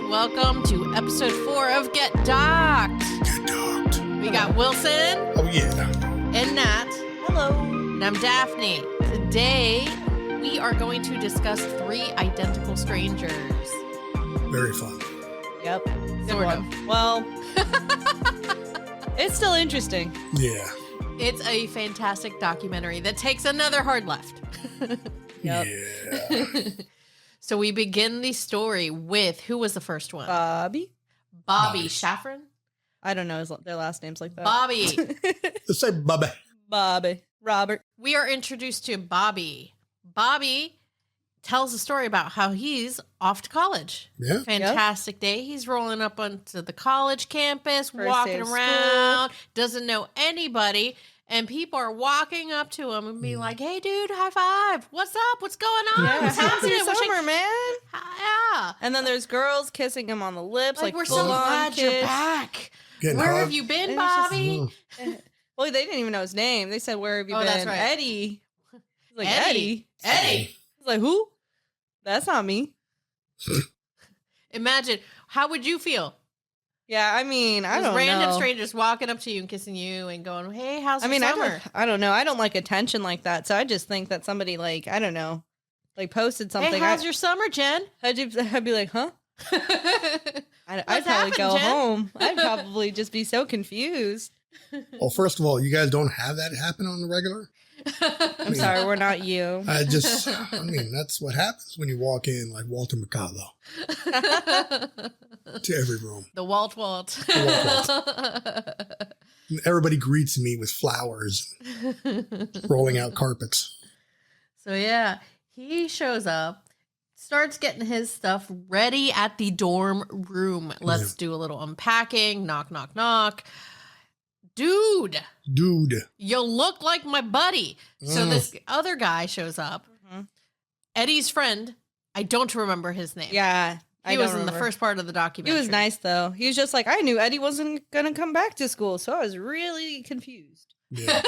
welcome to episode 4 of Get Docked. Get Docked. We got Wilson. Oh, yeah. And Nat. Hello. And I'm Daphne. Today, we are going to discuss 3 identical strangers. Very fun. Yep. Sort of. Well, it's still interesting. Yeah. It's a fantastic documentary that takes another hard left. Yep. Yeah. So we begin the story with, who was the first one? Bobby? Bobby Shafran? I don't know their last names like that. Bobby. Let's say Bubba. Bobby. Robert. We are introduced to Bobby. Bobby tells a story about how he's off to college. Yeah. Fantastic day. He's rolling up onto the college campus, First walking day of around, doesn't know anybody, and people are walking up to him and be like, "Hey, dude, high five. What's up? What's going on? Yeah, What's happening? happy summer, man. Yeah. And then there's girls kissing him on the lips, like we're so full-on glad you're kiss. back. Getting Where have hugged. you been, And it's just- Bobby? Well, they didn't even know his name. They said, "Where have you Oh, been?" that's right. Eddie. He's like, Eddie. Eddie. He's like, who? That's not me. Imagine, how would you feel? Yeah, I mean, I Those don't random know. strangers walking up to you and kissing you and going, "Hey, how's I your mean, summer?" I don't know. I don't like attention like that. So I just think that somebody like, I don't know, like posted something. Hey, how's your summer, Jen? I'd be like, huh? I'd probably happened, go Jen? home. I'd probably just be so confused. Well, first of all, you guys don't have that happen on the regular. I'm sorry, we're not you. I mean, that's what happens when you walk in like Walter Mercado to every room. The Walt. And everybody greets me with flowers, rolling out carpets. So yeah, he shows up, starts getting his stuff ready at the dorm room. Let's do a little unpacking. Knock, knock, knock. Dude, you look like my buddy. So this other guy shows up. Mhm. Eddie's friend. I don't remember his name. Yeah. He was in the first part of the He documentary. was nice though. He was just like, I knew Eddie wasn't going to come back to school. So I was really confused. Yeah.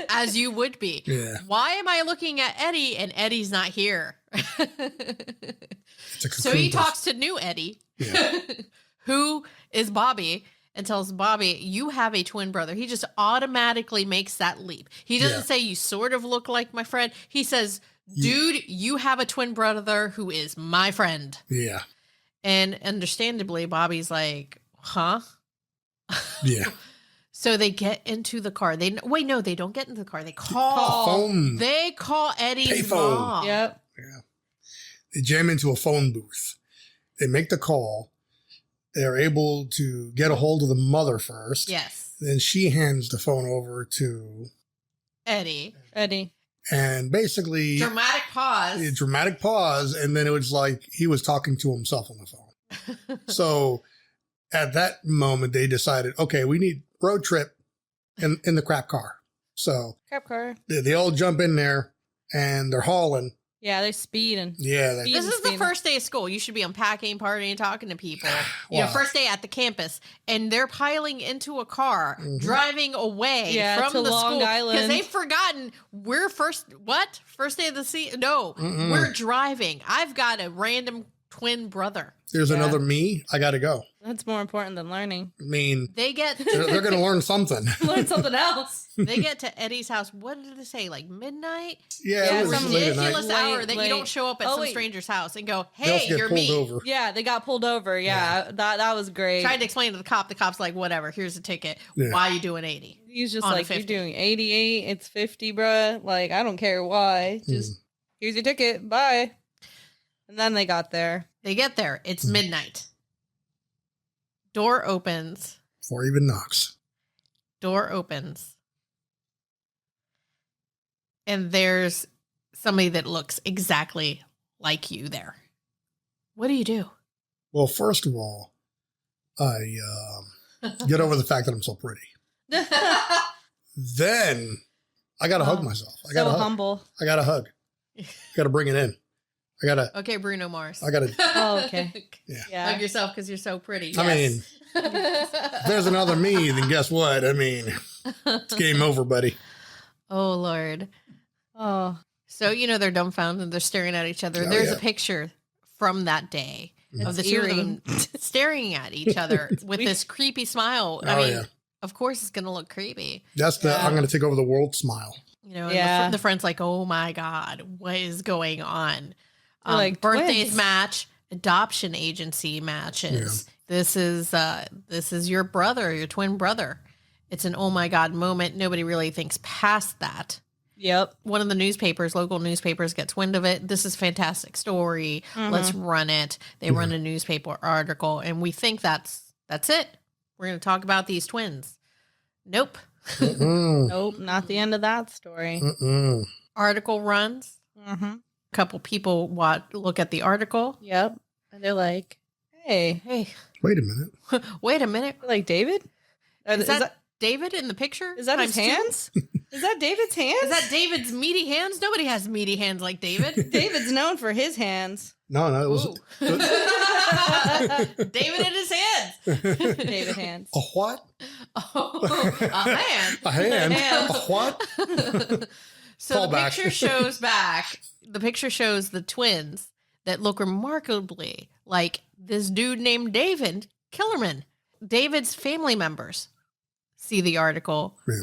As you would be. Yeah. Why am I looking at Eddie and Eddie's not here? It's a So he cocoon talks to new Eddie, Yeah. who is Bobby, and tells Bobby, "You have a twin brother." He just automatically makes that leap. He doesn't Yeah. say, "You sort of look like my friend." He says, "Dude, you have a twin brother who is my friend." Yeah. And understandably, Bobby's like, "Huh?" Yeah. So they get into the car. They don't get into the car. They call. Phone. They call Eddie's Payphone. mom. Yep. Yeah. They jam into a phone booth. They make the call. They're able to get a hold of the mother first. Yes. Then she hands the phone over to, Eddie. and basically Dramatic pause. a dramatic pause. And then it was like he was talking to himself on the phone. So at that moment, they decided, okay, we need road trip in the crap car. So Crap car. they all jump in there and they're hauling. Yeah, they're speeding. Yeah. Speed. This is the Speed. first day of school. You should be unpacking, partying, talking to people. Wow. First day at the campus. And they're piling into a car, driving away from to the Long school. Island. Because they've forgotten we're first day of the season? No, Mm-mm. we're driving. I've got a random twin brother. There's Yeah. another me. I got to go. That's more important than learning. I mean, They get they're going to learn something. Learn something else. they get to Eddie's house. What did it say? Like midnight? Yeah, Yeah, it was some late at night. Ridiculous hour that Late. you don't show up at Oh, some wait. stranger's house and go, They also "Hey, get you're pulled me." over. Yeah, they got pulled over. Yeah, that was great. Tried to explain to the cop. The cop's like, "Whatever. Here's a ticket. Yeah. Why are you doing 80?" He's just on a like, you're 50. doing 88, it's 50, bruh. Like, I don't care why. Just, here's your ticket. Bye. And then they got there. They get there. It's midnight. Door opens. Before he even knocks. Door opens. And there's somebody that looks exactly like you there. What do you do? Well, first of all, I get over the fact that I'm so pretty. Then I got to hug myself. I got So to hug. humble. I got to hug. Got to bring it in. I got to, Okay, Bruno Mars. I got to, Oh, okay. yeah. Yeah. Hug yourself because you're so pretty. I mean, if there's another me, then guess what? I mean, it's game over, buddy. Oh, Lord. Oh, So, they're dumbfounded. They're staring at each other. Oh, There's yeah. a picture from that day. of the It's two of eerie. them staring at each other with this creepy smile. I mean, of course it's going to look creepy. That's the I'm going to take over the world smile. You know, and Yeah. the friend's like, oh my God, what is going on? Like birthdays twins. match, adoption agency matches. This is your brother, your twin brother. It's an oh my God moment. Nobody really thinks past that. Yep. One of the newspapers, local newspapers, gets wind of it. This is a fantastic story. Let's run it. They run a newspaper article, and we think that's it. We're going to talk about these twins. Nope. Nope, not the end of that story. Article runs. Mm-hmm. A couple people look at the article. Yep. And they're like, hey, Wait a minute. Wait a minute. like David? Is that David in the picture? Is that his Times two? hands? Is that David's hands? Is that David's meaty hands? Nobody has meaty hands like David. David's known for his hands. No, it was David and his hands. David hands. a what? Oh, a hand. A hand? A what? So Fall the back. picture shows back. The picture shows the twins that look remarkably like this dude named David Killerman. David's family members see the article. Yeah.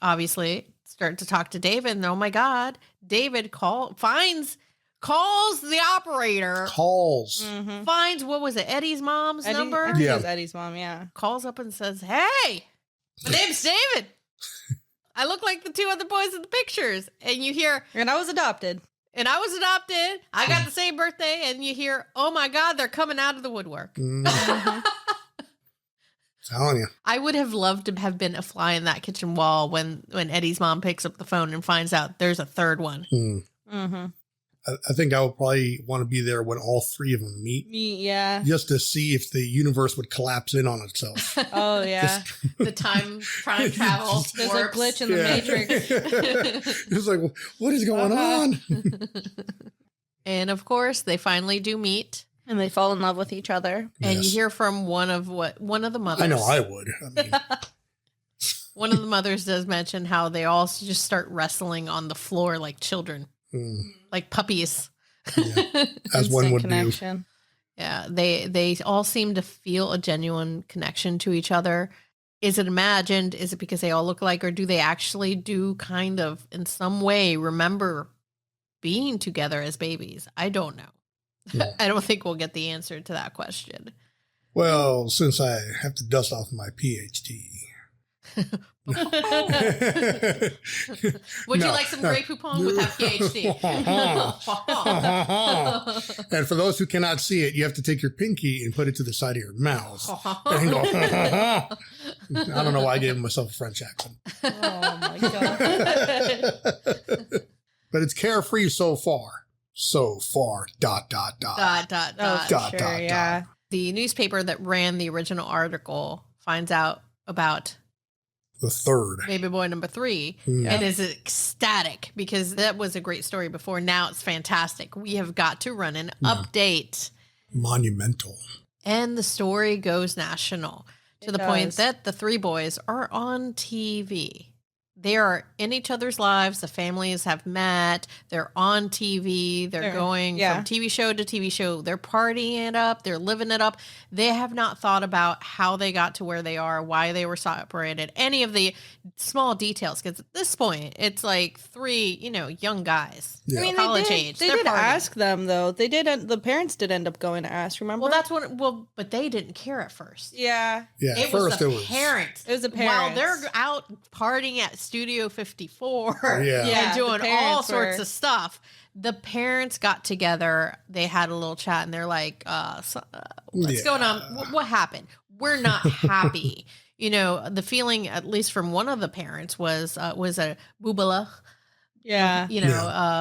Obviously, start to talk to David, and oh my God, David calls the operator. Calls. Mm-hmm. Finds, what was it, Eddie's mom's number? I think Yeah. it was Eddie's mom, yeah. Calls up and says, hey, my name's David. I look like the two other boys in the pictures. And you hear, And I was adopted. and I was adopted. I got the same birthday. And you hear, oh my God, they're coming out of the woodwork. Telling you. I would have loved to have been a fly in that kitchen wall when Eddie's mom picks up the phone and finds out there's a third one. Mm-hmm. I think I would probably want to be there when all three of them meet, Yeah. just to see if the universe would collapse in on itself. Oh, yeah. The time travel. There's a warps. glitch in the Matrix. It's like, what is going on? And of course, they finally do meet. And they fall in love with each other. And you Yes. hear from one of the mothers. I know I would. I mean, One of the mothers does mention how they all just start wrestling on the floor like children, like puppies. as one Instant would connection. Yeah, they all seem to feel a genuine connection to each other. Is it imagined? Is it because they all look alike, or do they actually do kind of in some way remember being together as babies? I don't know. Yeah. I don't think we'll get the answer to that question. Well, since I have to dust off my PhD. Would you No, like some no. Grey Poupon with that PhD? And for those who cannot see it, you have to take your pinky and put it to the side of your mouth. And go, I don't know why I gave myself a French accent. Oh, my God. But it's carefree so far. So far, dot. dot. Oh, Dot, sure, dot, yeah. The newspaper that ran the original article finds out about The third. baby boy number 3 Yeah. and is ecstatic because that was a great story before. Now it's fantastic. We have got to run an update. Monumental. And the story goes national to It the point does. that the 3 boys are on TV. They are in each other's lives. The families have met. They're on TV. They're going yeah. from TV show to TV show. They're partying it up. They're living it up. They have not thought about how they got to where they are, why they were separated, any of the small details. Because at this point, it's like 3, young guys. Yeah. I mean, college they age. They They're did partying. ask them, though. They did. The parents did end up going to ask, remember? But they didn't care at first. Yeah. Yeah, It was first the it was. parents. It was the While parents. they're out partying at Studio 54 Yeah. Yeah, and doing the all parents sorts were- of stuff, the parents got together. They had a little chat and they're like, what's Yeah. going on? What happened? We're not happy. The feeling, at least from one of the parents, was a boobala. Yeah.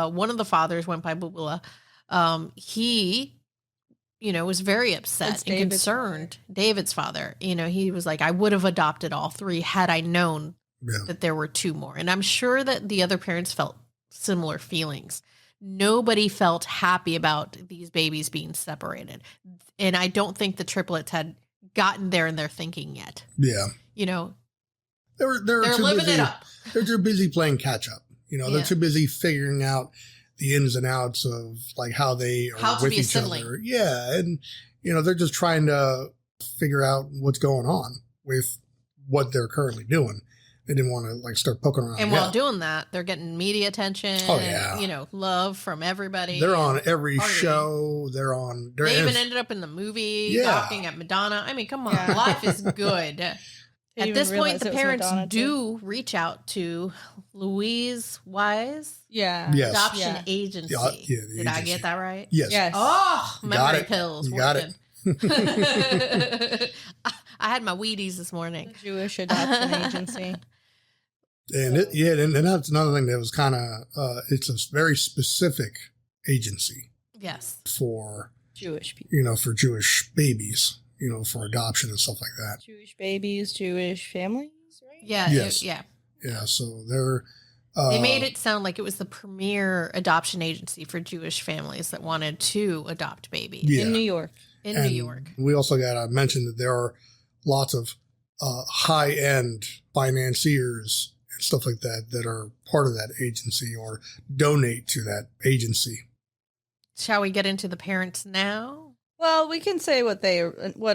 One of the fathers went by boobala. He was very upset That's and David's concerned. David's father, he was like, I would have adopted all 3 had I known Yeah. that there were 2 more. And I'm sure that the other parents felt similar feelings. Nobody felt happy about these babies being separated. And I don't think the triplets had gotten there in their thinking yet. Yeah. They're They're too living busy. it up. They're too busy playing catch up. They're Yeah. too busy figuring out the ins and outs of like how they are How to with be a each sibling. other. Yeah. And, they're just trying to figure out what's going on with what they're currently doing. They didn't want to like start poking around. And while doing that, they're getting media attention. Oh, yeah. Love from everybody. They're on every show. They even ended up in the movie talking at Madonna. I mean, come on. Yeah. Life is good. At this point, the parents do reach out to Louise Wise. Yeah. Yes. Adoption Agency. Yeah, Did I get that right? Yes. Oh, memory pills. You got it. I had my Wheaties this morning. The Jewish Adoption Agency. And and that's another thing that was kind of, it's a very specific agency. Yes. For Jewish people. For Jewish babies, for adoption and stuff like that. Jewish babies, Jewish families, right? Yeah. Yes. Yeah. So they're... they made it sound like it was the premier adoption agency for Jewish families that wanted to adopt babies. Yeah. In New York. New York. We also got to mention that there are lots of high-end financiers and stuff like that are part of that agency or donate to that agency. Shall we get into the parents now? Well, we can say what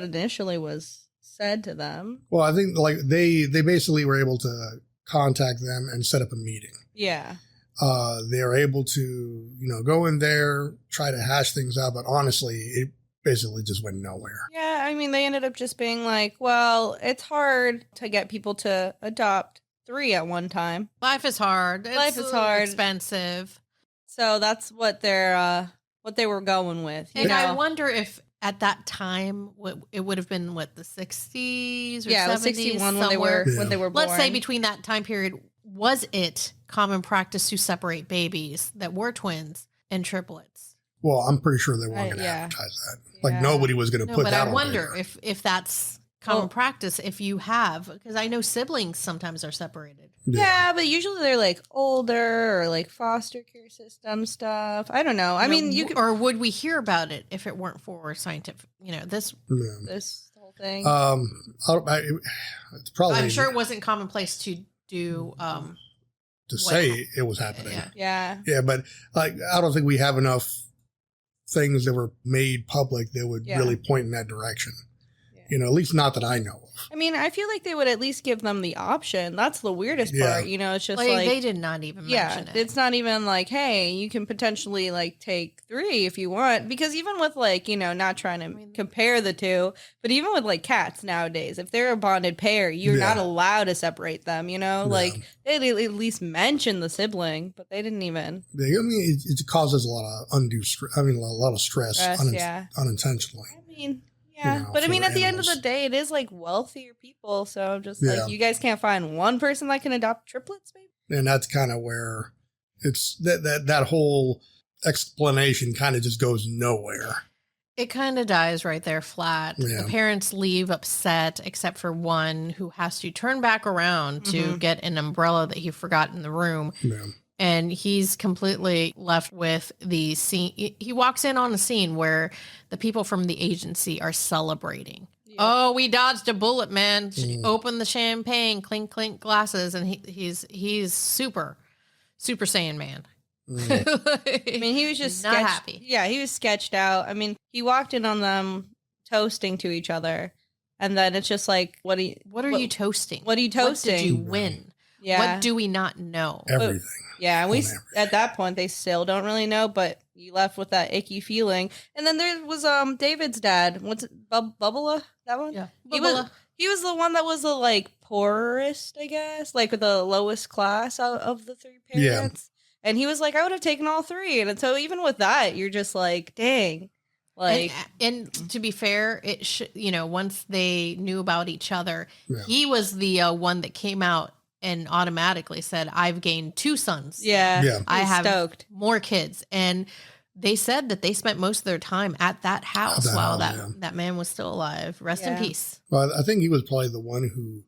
initially was said to them. Well, I think like they basically were able to contact them and set up a meeting. Yeah. They are able to, go in there, try to hash things out, but honestly, it basically just went nowhere. Yeah, I mean, they ended up just being like, well, it's hard to get people to adopt 3 at one time. Life is hard. Life is hard. Expensive. So that's what they were going with. And I wonder if at that time, it would have been the 60s or 70s? Yeah, it was 61 when they were born. Let's say between that time period, was it common practice to separate babies that were twins and triplets? Well, I'm pretty sure they weren't going to advertise that. Like nobody was going to put that on. But I wonder if that's common practice if you have, because I know siblings sometimes are separated. Yeah, but usually they're like older or like foster care system stuff. I don't know. I mean, you could, or would we hear about it if it weren't for scientific? This whole thing. It's probably. I'm sure it wasn't commonplace to do. To say it was happening. Yeah. Yeah, but like I don't think we have enough things that were made public that would really point in that direction. Yeah. At least not that I know of. I mean, I feel like they would at least give them the option. That's the weirdest part. It's just like they did not even mention it. It's not even like, hey, you can potentially like take 3 if you want. Because even with like, not trying to compare the two, but even with like cats nowadays, if they're a bonded pair, you're not allowed to separate them, Like they at least mention the sibling, but they didn't even. I mean, it causes a lot of undue stress. I mean, a lot of stress unintentionally. I mean, yeah, but I mean, at the end of the day, it is like wealthier people. So I'm just like, you guys can't find one person that can adopt triplets, maybe? And that's kind of where it's that whole explanation kind of just goes nowhere. It kind of dies right there flat. Yeah. The parents leave upset, except for one who has to turn back around to get an umbrella that he forgot in the room. Yeah. And he's completely left with the scene. He walks in on a scene where the people from the agency are celebrating. Yep. Oh, we dodged a bullet, man. Open the champagne, clink, clink glasses. And he's super Saiyan man. I mean, he was just not happy. Yeah, he was sketched out. I mean, he walked in on them toasting to each other. And then it's just like, what are you toasting? What are you toasting? What did you win? Yeah. What do we not know? Everything. Yeah, and at that point they still don't really know, but you left with that icky feeling. And then there was David's dad. What's it? Bubba? That one? Yeah. He was the one that was the like poorest, I guess, like the lowest class of the 3 parents. Yeah. And he was like, I would have taken all 3. And so even with that, you're just like, dang. Like, and to be fair, it once they knew about each other, he was the one that came out and automatically said, I've gained 2 sons. Yeah. I have more kids. And they said that they spent most of their time at that house while that man was still alive. Rest in peace. Well, I think he was probably the one who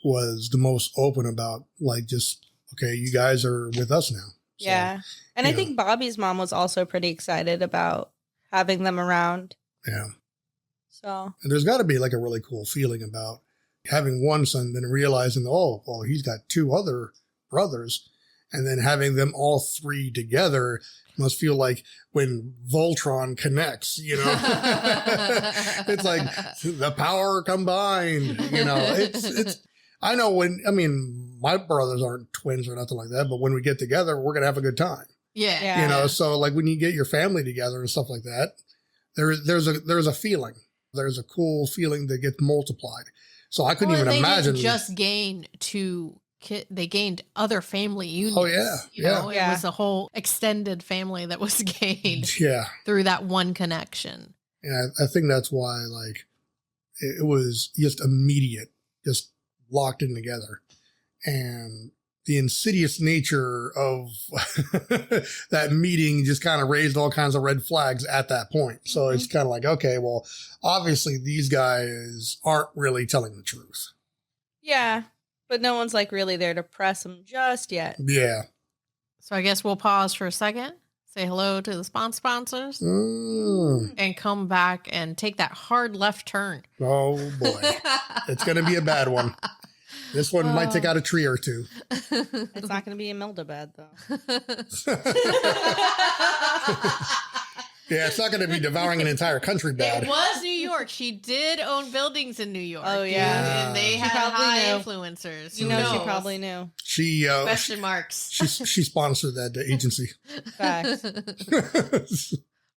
was the most open about like, just, okay, you guys are with us now. So, yeah. And I think Bobby's mom was also pretty excited about having them around. Yeah. So. And there's got to be like a really cool feeling about having one son, then realizing, oh, well, he's got 2 other brothers, And then having them all three together must feel like when Voltron connects, you know, it's like the power combined, you know, it's, I know my brothers aren't twins or nothing like that, but when we get together, we're going to have a good time. Yeah. You know, so like when you get your family together and stuff like that, there's a feeling. There's a cool feeling that gets multiplied. So I couldn't even imagine. They didn't just gain they gained other family units. Oh, yeah. You know, it was a whole extended family that was gained through that one connection. And I think that's why, like, it was just immediate, just locked in together. And the insidious nature of that meeting just kind of raised all kinds of red flags at that point. So it's kind of like, okay, well, obviously these guys aren't really telling the truth. Yeah, but no one's like really there to press them just yet. Yeah. So I guess we'll pause for a second, say hello to the sponsors, and come back and take that hard left turn. Oh, boy. It's going to be a bad one. This one might take out a tree or two. It's not going to be a Mildabad, though. Yeah, it's not going to be devouring an entire country bad. It was New York. She did own buildings in New York. Oh, yeah. And they had high influencers. You know, she probably knew. She question marks. She sponsored that agency. Facts.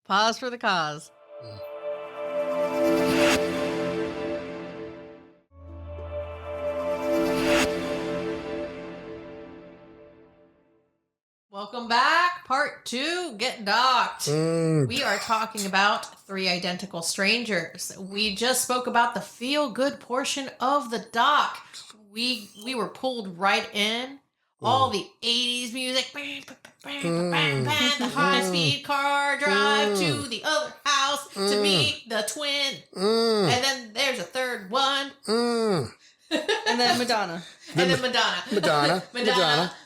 Pause for the cause. Welcome back. Part 2, Get Docked. We are talking about 3 Identical Strangers. We just spoke about the feel-good portion of the doc. We were pulled right in. All the 80s music. The high-speed car drive to the other house to meet the twin. And then there's a third one. And then Madonna. And then Madonna.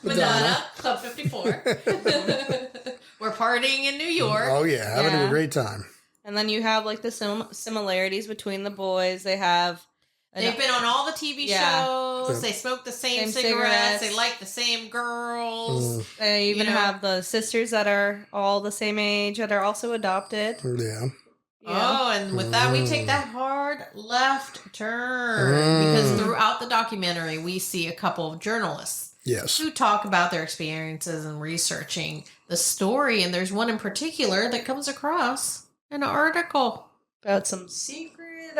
Madonna. Club 54. We're partying in New York. Oh, yeah. Having a great time. And then you have like the similarities between the boys. They've been on all the TV shows. They smoke the same cigarettes. They like the same girls. They even have the sisters that are all the same age that are also adopted. Yeah. Oh, and with that, we take that hard left turn because throughout the documentary, we see a couple of journalists who talk about their experiences and researching the story. And there's one in particular that comes across an article about some secret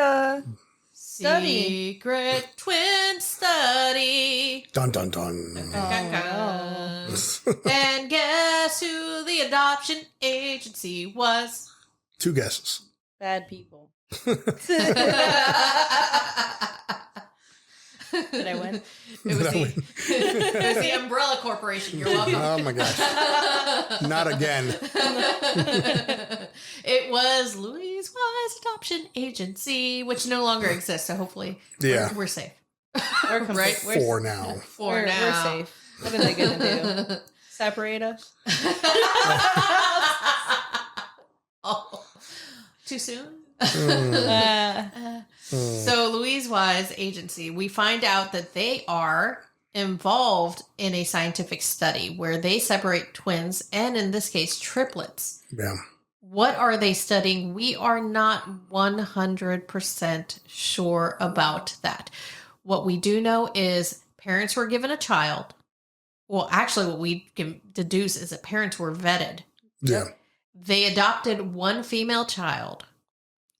secret twin study. Dun, dun, dun. Dun, dun, dun, dun. And guess who the adoption agency was? 2 guesses. Bad people. Did I win? It was the Umbrella Corporation. You're welcome. Oh my gosh. Not again. It was Louise Wise Adoption Agency, which no longer exists. So hopefully we're safe. Right? For now. We're safe. What are they going to do? Separate us? Oh. Too soon? So Louise Wise Agency, we find out that they are involved in a scientific study where they separate twins and in this case triplets. Yeah. What are they studying? We are not 100% sure about that. What we do know is parents were given a child. Well, actually what we can deduce is that parents were vetted. Yeah. They adopted one female child,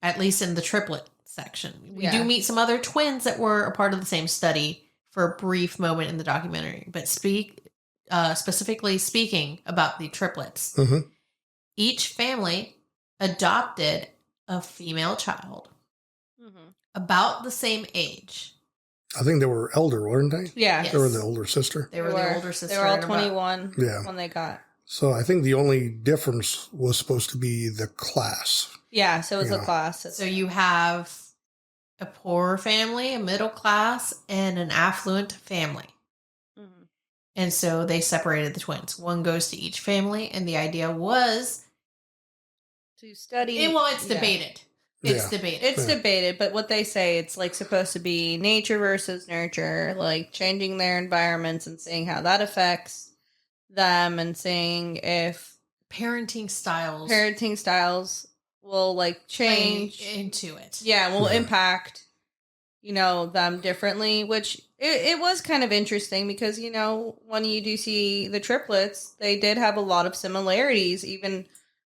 at least in the triplet section. We do meet some other twins that were a part of the same study for a brief moment in the documentary. But specifically speaking about the triplets, each family adopted a female child about the same age. I think they were elder, weren't they? Yeah. Yes. They were the older sister. They were the older sister. They were all 21 when they got. So I think the only difference was supposed to be the class. Yeah, so it was a class. So you have a poor family, a middle class, and an affluent family. And so they separated the twins. One goes to each family, and the idea was to study. It's debated. It's debated. It's debated, but what they say, it's like supposed to be nature versus nurture, like changing their environments and seeing how that affects them and seeing if parenting styles will like change into it. Yeah, will impact, them differently, which it was kind of interesting because, when you do see the triplets, they did have a lot of similarities, even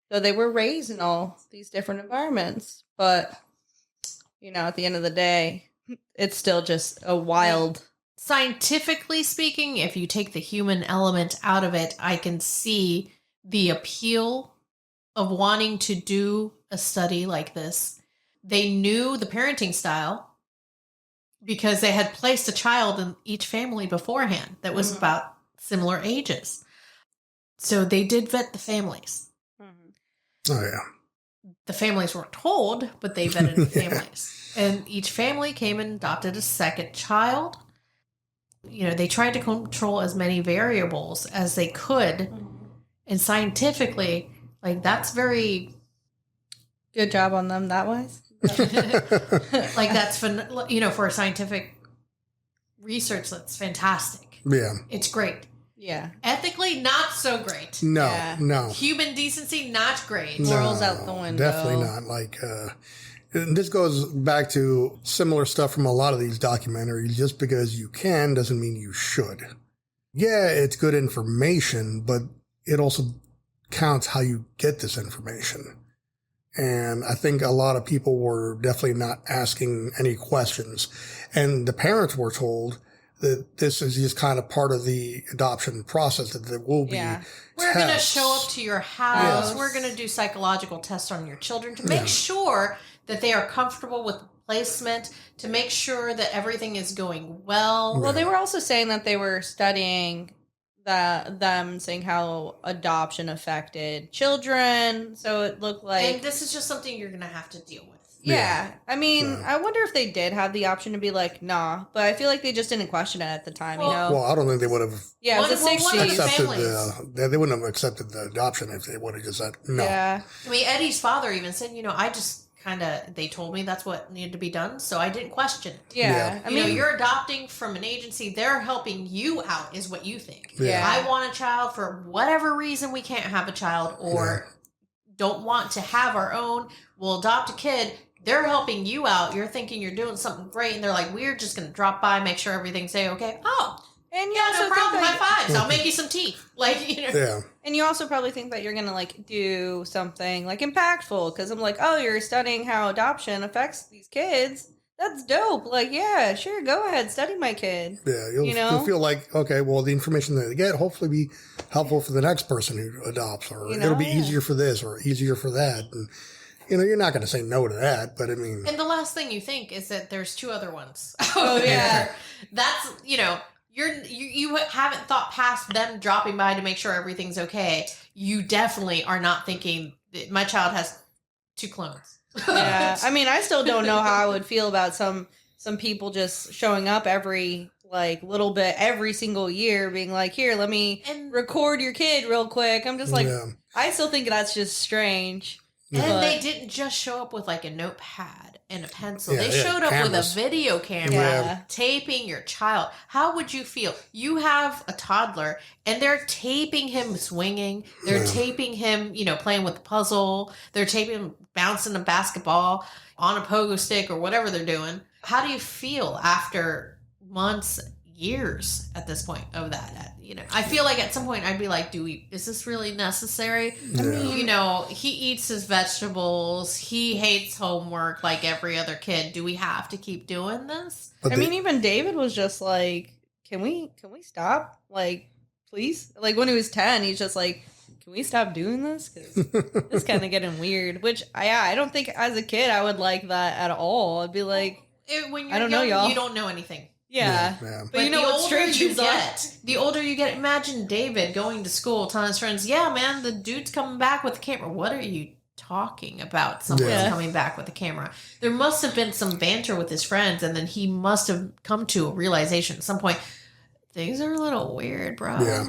though they were raised in all these different environments. But, at the end of the day, it's still just a wild. Scientifically speaking, if you take the human element out of it, I can see the appeal of wanting to do a study like this. They knew the parenting style because they had placed a child in each family beforehand that was about similar ages. So they did vet the families. Mm-hmm. Oh, yeah. The families weren't told, but they vetted the families. And each family came and adopted a second child. They tried to control as many variables as they could. And scientifically, that's very... Good job on them that wise. That's for scientific research, that's fantastic. Yeah. It's great. Yeah. Ethically, not so great. No. Human decency, not great. Morals out the window. Definitely not. And this goes back to similar stuff from a lot of these documentaries. Just because you can doesn't mean you should. Yeah, it's good information, but it also counts how you get this information. And I think a lot of people were definitely not asking any questions. And the parents were told that this is just kind of part of the adoption process, that there will be We're going to tests. show up to your house. Yes. We're going to do psychological tests on your children to make sure that they are comfortable with placement, to make sure that everything is going well. Well, they were also saying that they were studying them saying how adoption affected children. So it looked like... And this is just something you're going to have to deal with. Yeah. I mean, I wonder if they did have the option to be like, nah, but I feel like they just didn't question it at the time, Well, I don't think they would have Yeah, it was the 60s. accepted they wouldn't have accepted the adoption if they would have just said no. Yeah. I mean, Eddie's father even said, I just they told me that's what needed to be done, so I didn't question it. Yeah. I mean, you're adopting from an agency, they're helping you out, is what you think. Yeah. I want a child for whatever reason we can't have a child or don't want to have our own, we'll adopt a kid. They're helping you out. You're thinking you're doing something great, and they're like, we're just going to drop by, make sure everything's okay. Oh, and no problem. High fives. I'll make you some tea. Yeah. And you also probably think that you're going to do something impactful, because I'm like, oh, you're studying how adoption affects these kids. That's dope. Yeah, sure, go ahead, study my kid. Yeah, you'll feel like, okay, well, the information that they get hopefully be helpful for the next person who adopts, or it'll be easier for this or easier for that. And you're not going to say no to that, but I mean... And the last thing you think is that there's two other ones. Oh, yeah. That's, you haven't thought past them dropping by to make sure everything's okay. You definitely are not thinking, my child has 2 clones. Yeah. I mean, I still don't know how I would feel about some people just showing up every little bit every single year being like, here, let me record your kid real quick. I'm just I still think that's just strange. And they didn't just show up with a notepad and a pencil. Yeah, they showed up cameras. with a video camera taping your child. How would you feel? You have a toddler and they're taping him swinging. They're taping him, playing with the puzzle. They're taping him bouncing a basketball on a pogo stick or whatever they're doing. How do you feel after months, years at this point of that? I feel like at some point I'd be like, is this really necessary? Yeah. I mean, he eats his vegetables. He hates homework like every other kid. Do we have to keep doing this? But even David was just like, can we stop? Please? When he was 10, he's just like, can we stop doing this? Because it's kind of getting weird. Which, I don't think as a kid I would like that at all. I'd be like, when you're I don't young, know, y'all. You don't know anything. Yeah. But you know what strangers get. The older you get, imagine David going to school telling his friends, yeah, man, the dude's coming back with a camera. What are you talking about? Someone's coming back with a camera. There must have been some banter with his friends, and then he must have come to a realization at some point, things are a little weird, bro. Yeah.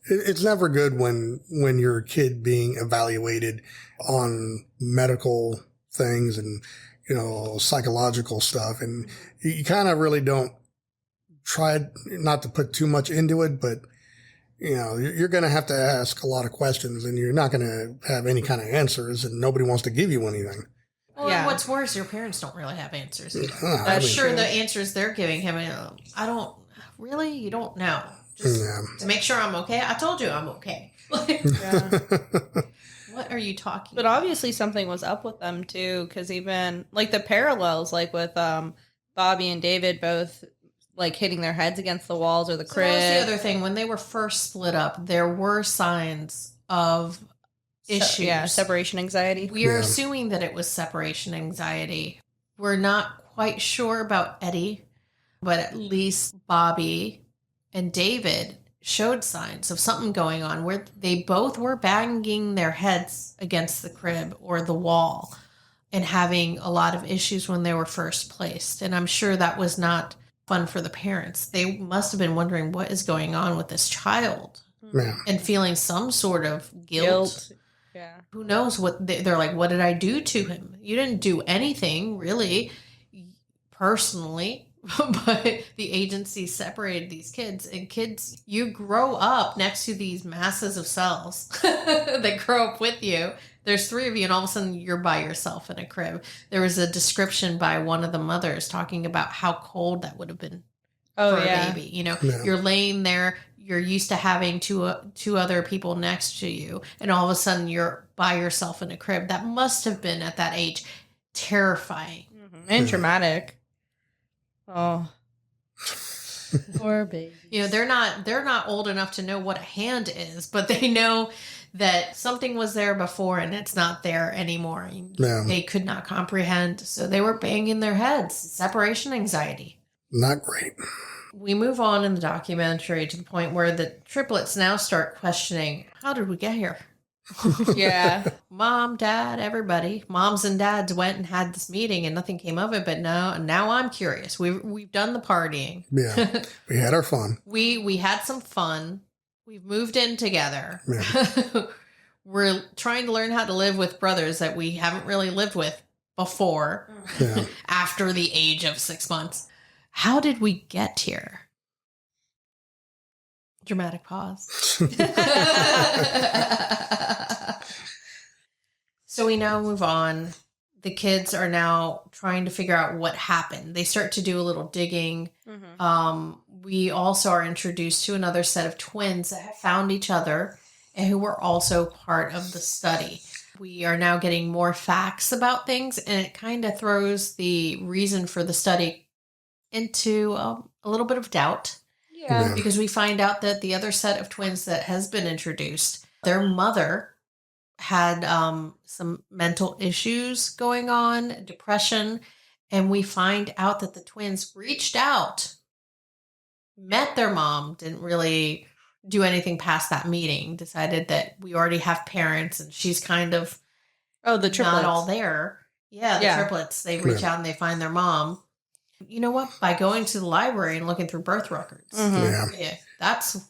It's never good when you're a kid being evaluated on medical things and, psychological stuff. And you kind of really don't try not to put too much into it, but, you're going to have to ask a lot of questions, and you're not going to have any kind of answers, and nobody wants to give you anything. Well, and what's worse, your parents don't really have answers either. I I'm mean, sure the answers they're giving him, I don't, really? You don't know. Just to make sure I'm okay. I told you I'm okay. What are you talking But about? obviously something was up with them too, because even like the parallels, like with Bobby and David both like hitting their heads against the walls or the crib. That was the other thing. When they were first split up, there were signs of issues. Separation anxiety. We are assuming that it was separation anxiety. We're not quite sure about Eddie, but at least Bobby and David showed signs of something going on where they both were banging their heads against the crib or the wall and having a lot of issues when they were first placed. And I'm sure that was not fun for the parents. They must have been wondering what is going on with this child and feeling some sort of guilt. Yeah. Who knows what they're like, what did I do to him? You didn't do anything really personally. But the agency separated these kids, and kids, you grow up next to these masses of cells that grow up with you. There's 3 of you, and all of a sudden you're by yourself in a crib. There was a description by one of the mothers talking about how cold that would have been for a baby. You're laying there, you're used to having two other people next to you, and all of a sudden you're by yourself in a crib. That must have been at that age terrifying and traumatic. Oh, poor baby. They're not old enough to know what a hand is, but they know that something was there before and it's not there anymore. They could not comprehend, so they were banging their heads. Separation anxiety. Not great. We move on in the documentary to the point where the triplets now start questioning, how did we get here? Yeah. Mom, dad, everybody. Moms and dads went and had this meeting and nothing came of it, but now I'm curious. We've done the partying. Yeah. We had our fun. We had some fun. We've moved in together. Yeah. We're trying to learn how to live with brothers that we haven't really lived with before. Yeah. After the age of 6 months. How did we get here? Dramatic pause. So we now move on. The kids are now trying to figure out what happened. They start to do a little digging. Mm-hmm. We also are introduced to another set of twins that have found each other and who were also part of the study. We are now getting more facts about things, and it kind of throws the reason for the study into a little bit of doubt. Yeah. Because we find out that the other set of twins that has been introduced, their mother had some mental issues going on, depression, and we find out that the twins reached out, met their mom, didn't really do anything past that meeting, decided that we already have parents and she's kind of the triplets. Not all there. Yeah, the triplets. They reach out and they find their mom. You know what? By going to the library and looking through birth records. Mm-hmm. Yeah, that's a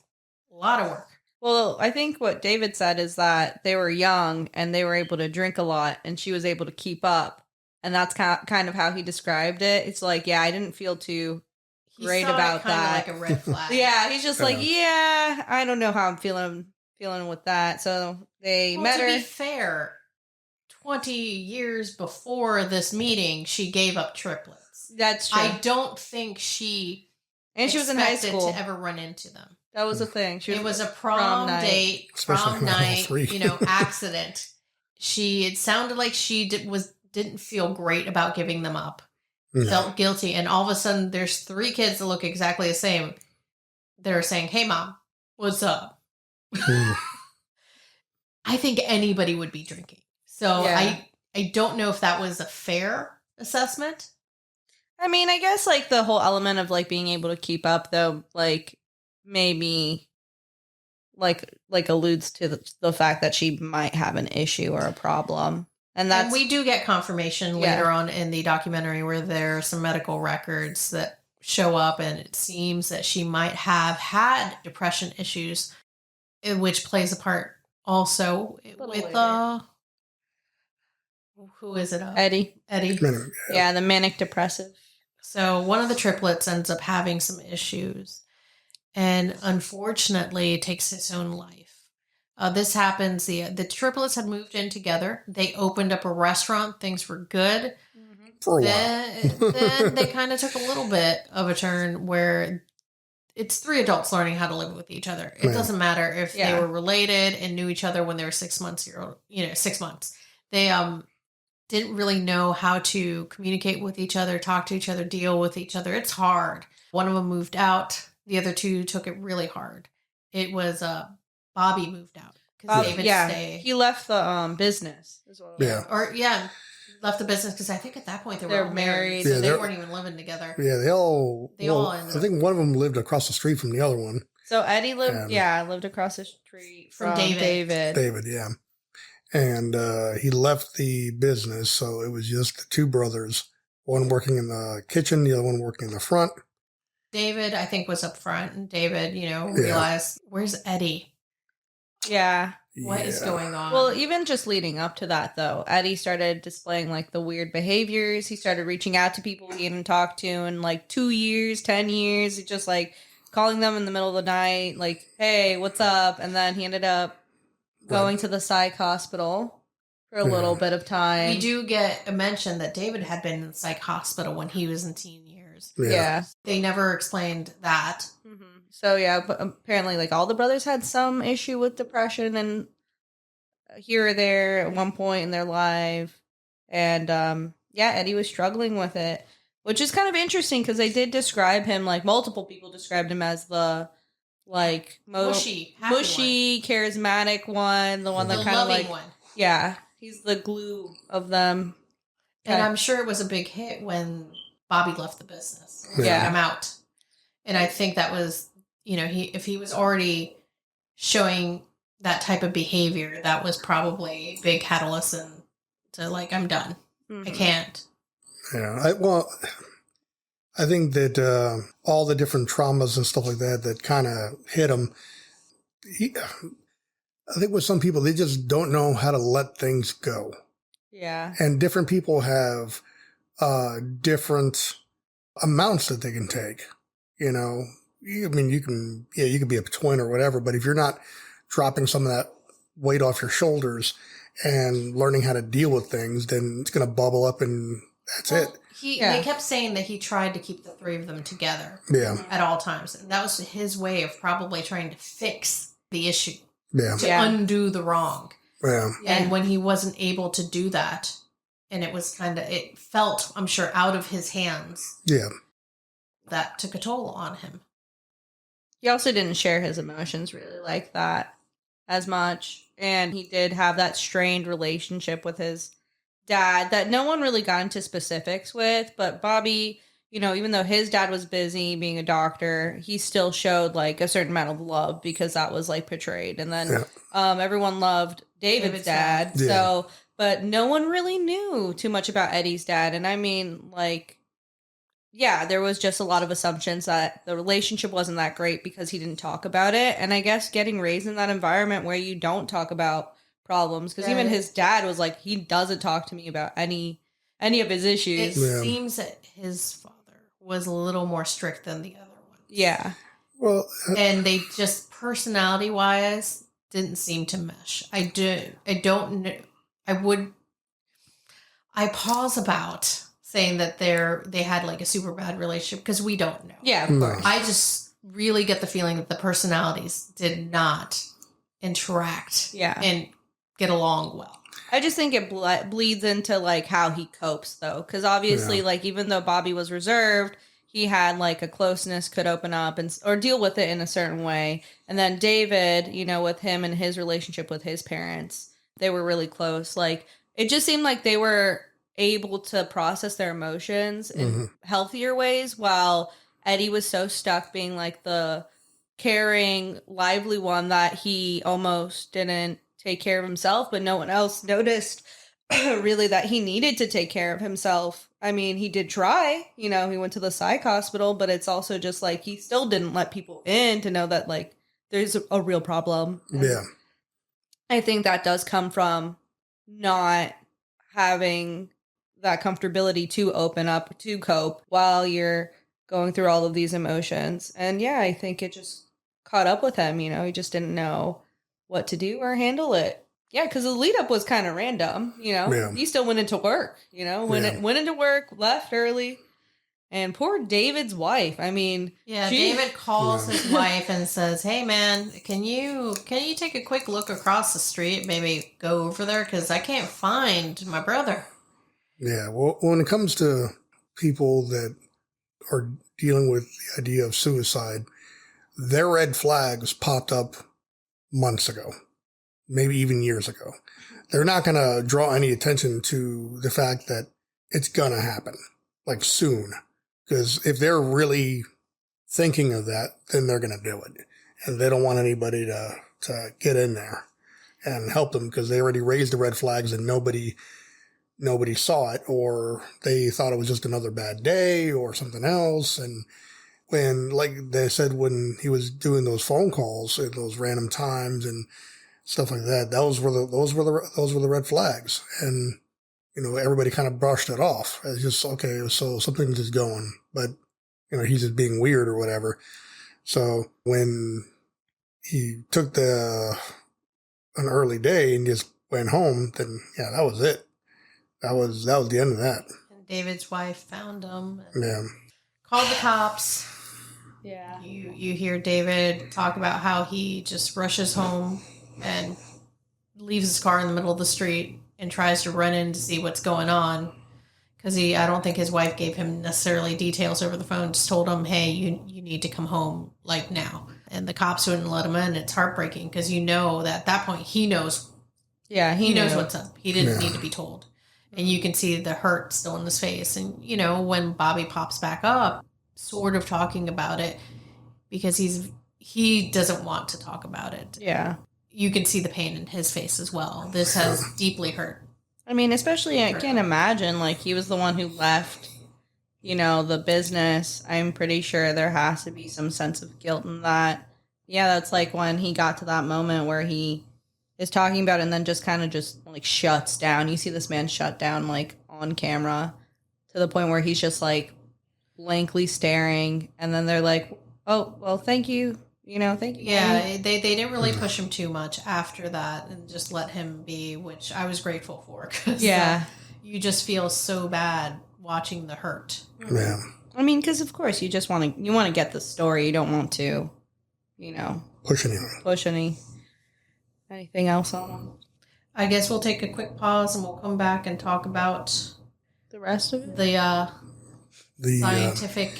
lot of work. Well, I think what David said is that they were young and they were able to drink a lot and she was able to keep up. And that's kind of how he described it. It's like, I didn't feel too great about that. Like a red flag. Yeah, he's just like, I don't know how I'm feeling with that. So they met her. To be fair, 20 years before this meeting, she gave up triplets. That's true. I don't think she was in high school to ever run into them. That was a thing. It was a prom date, prom night, accident. It sounded like she didn't feel great about giving them up. No. Felt guilty, and all of a sudden there's 3 kids that look exactly the same. They're saying, "Hey mom, what's up?" I think anybody would be drinking. So I don't know if that was a fair assessment. I mean, I guess like the whole element of like being able to keep up though, like maybe like alludes to the fact that she might have an issue or a problem. And we do get confirmation later on in the documentary where there are some medical records that show up, and it seems that she might have had depression issues, which plays a part also with who is it? Eddie. Yeah, the manic depressive. So one of the triplets ends up having some issues. and unfortunately takes his own life. This happens. The triplets had moved in together. They opened up a restaurant. Things were good. For a Then they kind of took a little bit of a turn where it's three adults learning how to live with each other. It doesn't matter if they were related and knew each other when they were 6 months, 6 months. They didn't really know how to communicate with each other, talk to each other, deal with each other. It's hard. One of them moved out. The other two took it really hard. It was Bobby moved out because David stayed. He left the business as well. Left the business because I think at that point they were all married, so they weren't even living together. Yeah, they all I think one of them lived across the street from the other one. So Eddie lived across the street from David. David, yeah. And he left the business, so it was just the two brothers, one working in the kitchen, the other one working in the front. David, I think, was up front, and David, realized, where's Eddie? Yeah. What is going on? Well, even just leading up to that, though, Eddie started displaying like the weird behaviors. He started reaching out to people he hadn't talked to in like 2 years, 10 years. He just like calling them in the middle of the night, like, hey, what's up? And then he ended up going to the psych hospital for a little bit of time. We do get a mention that David had been in the psych hospital when he was in teen years. Yeah. They never explained that. Mm-hmm. So, but apparently, like, all the brothers had some issue with depression and here or there at one point in their life. And, Eddie was struggling with it, which is kind of interesting because they did describe him, like, multiple people described him as the, like, mushy, charismatic one, the one that kind of, like, one. Yeah, he's the glue of them. And I'm sure it was a big hit when Bobby left the business. Yeah. I'm out. And I think that was, if he was already showing that type of behavior, that was probably a big catalyst to like, I'm done. Mm-hmm. I can't. Yeah. I think that all the different traumas and stuff like that kind of hit him. I think with some people, they just don't know how to let things go. Yeah. And different people have different amounts that they can take. I mean, you could be a twin or whatever, but if you're not dropping some of that weight off your shoulders and learning how to deal with things, then it's going to bubble up and that's it. They kept saying that he tried to keep the three of them together at all times. And that was his way of probably trying to fix the issue, to undo the wrong. Yeah. And when he wasn't able to do that, and it felt, I'm sure, out of his hands. Yeah. That took a toll on him. He also didn't share his emotions really like that as much. And he did have that strained relationship with his dad that no one really got into specifics with. But Bobby, even though his dad was busy being a doctor, he still showed like a certain amount of love because that was like portrayed. And then everyone loved David's dad. Yeah. So, but no one really knew too much about Eddie's dad. And I mean, like, there was just a lot of assumptions that the relationship wasn't that great because he didn't talk about it. And I guess getting raised in that environment where you don't talk about problems, because even his dad was like, he doesn't talk to me about any of his issues. It seems that his father was a little more strict than the other one. Yeah. Well, and they just personality-wise didn't seem to mesh. I don't know. I pause about saying that they had like a super bad relationship because we don't know. Yeah, of course. I just really get the feeling that the personalities did not interact and get along well. I just think it bleeds into like how he copes though, because obviously like even though Bobby was reserved, he had like a closeness, could open up or deal with it in a certain way. And then David, with him and his relationship with his parents, they were really close. Like it just seemed like they were able to process their emotions in healthier ways, while Eddie was so stuck being like the caring, lively one that he almost didn't take care of himself, but no one else noticed really that he needed to take care of himself. I mean, he did try, he went to the psych hospital, but it's also just like he still didn't let people in to know that like there's a real problem. Yeah. I think that does come from not having that comfortability to open up, to cope while you're going through all of these emotions. And yeah, I think it just caught up with him. He just didn't know what to do or handle it. Yeah, because the lead up was kind of random. Yeah. He still went into work. Went into work, left early, and poor David's wife. I mean, David calls his wife and says, "Hey, man, can you take a quick look across the street? Maybe go over there because I can't find my brother." Yeah. Well, when it comes to people that are dealing with the idea of suicide, their red flags popped up months ago, maybe even years ago. They're not going to draw any attention to the fact that it's going to happen, like soon. Because if they're really thinking of that, then they're going to do it. And they don't want anybody to get in there and help them because they already raised the red flags and nobody saw it, or they thought it was just another bad day or something else. And when, like they said, when he was doing those phone calls at those random times and stuff like that, those were the red flags. And everybody kind of brushed it off as just, okay, so something's just going, but he's just being weird or whatever. So when he took an early day and just went home, then yeah, that was it. That was the end of that. And David's wife found him. Yeah. Called the cops. Yeah. You hear David talk about how he just rushes home and leaves his car in the middle of the street and tries to run in to see what's going on. Because I don't think his wife gave him necessarily details over the phone, just told him, hey, you need to come home like now. And the cops wouldn't let him in. It's heartbreaking because that at that point he knows. Yeah, he knows what's up. He didn't need to be told. And you can see the hurt still in his face. And, when Bobby pops back up, sort of talking about it because he doesn't want to talk about it. Yeah. You can see the pain in his face as well. This has deeply hurt. I mean, especially I can't imagine, like, he was the one who left, the business. I'm pretty sure there has to be some sense of guilt in that. Yeah, that's like when he got to that moment where he is talking about it and then just kind of just like shuts down. You see this man shut down like on camera to the point where he's just like blankly staring, and then they're like, "Oh, well, thank you, thank you." Yeah, they didn't really push him too much after that and just let him be, which I was grateful for. Cause, you just feel so bad watching the hurt. Yeah. I mean, because of course you just want to get the story. You don't want to, push anything else on them. I guess we'll take a quick pause and we'll come back and talk about the rest of it. The scientific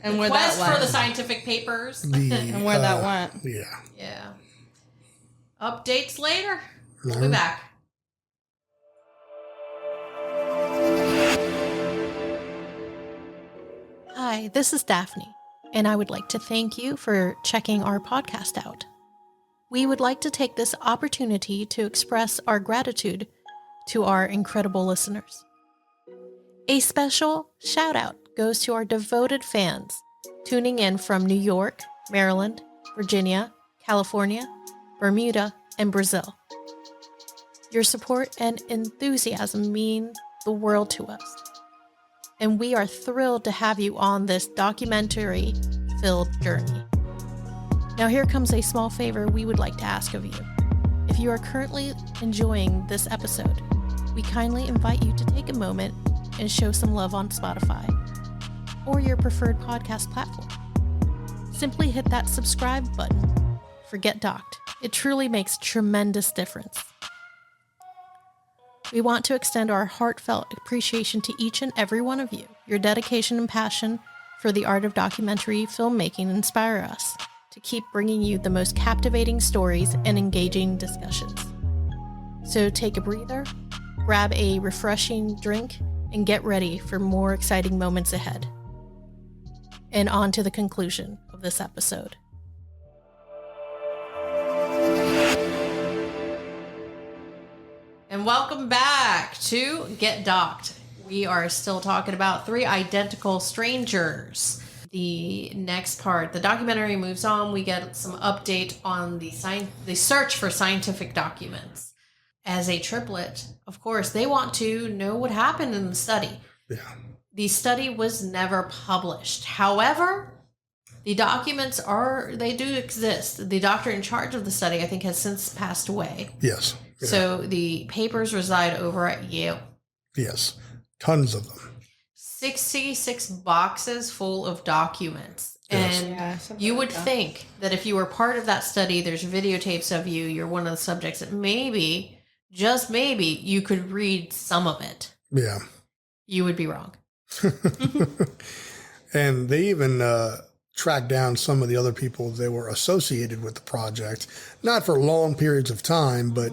and where that went. for the scientific papers and where that went. Yeah. Updates later. We'll be back. Hi, this is Daphne, and I would like to thank you for checking our podcast out. We would like to take this opportunity to express our gratitude to our incredible listeners. A special shout out goes to our devoted fans tuning in from New York, Maryland, Virginia, California, Bermuda, and Brazil. Your support and enthusiasm mean the world to us, and we are thrilled to have you on this documentary-filled journey. Now here comes a small favor we would like to ask of you. If you are currently enjoying this episode, we kindly invite you to take a moment and show some love on Spotify or your preferred podcast platform. Simply hit that subscribe button for Get Docked. It truly makes tremendous difference. We want to extend our heartfelt appreciation to each and every one of you. Your dedication and passion for the art of documentary filmmaking inspire us to keep bringing you the most captivating stories and engaging discussions. So take a breather, grab a refreshing drink, and get ready for more exciting moments ahead. And on to the conclusion of this episode. And welcome back to Get Docked. We are still talking about 3 identical strangers. The next part, the documentary moves on. We get some update on the search for scientific documents. As a triplet, of course, they want to know what happened in the study. Yeah. The study was never published. However, the documents they do exist. The doctor in charge of the study, I think, has since passed away. Yes. Yeah. So the papers reside over at Yale. Yes. Tons of them. 66 boxes full of documents. Yes. And you would think that if you were part of that study, there's videotapes of you, you're one of the subjects, that maybe, just maybe, you could read some of it. Yeah. You would be wrong. And they even tracked down some of the other people that were associated with the project, not for long periods of time, but,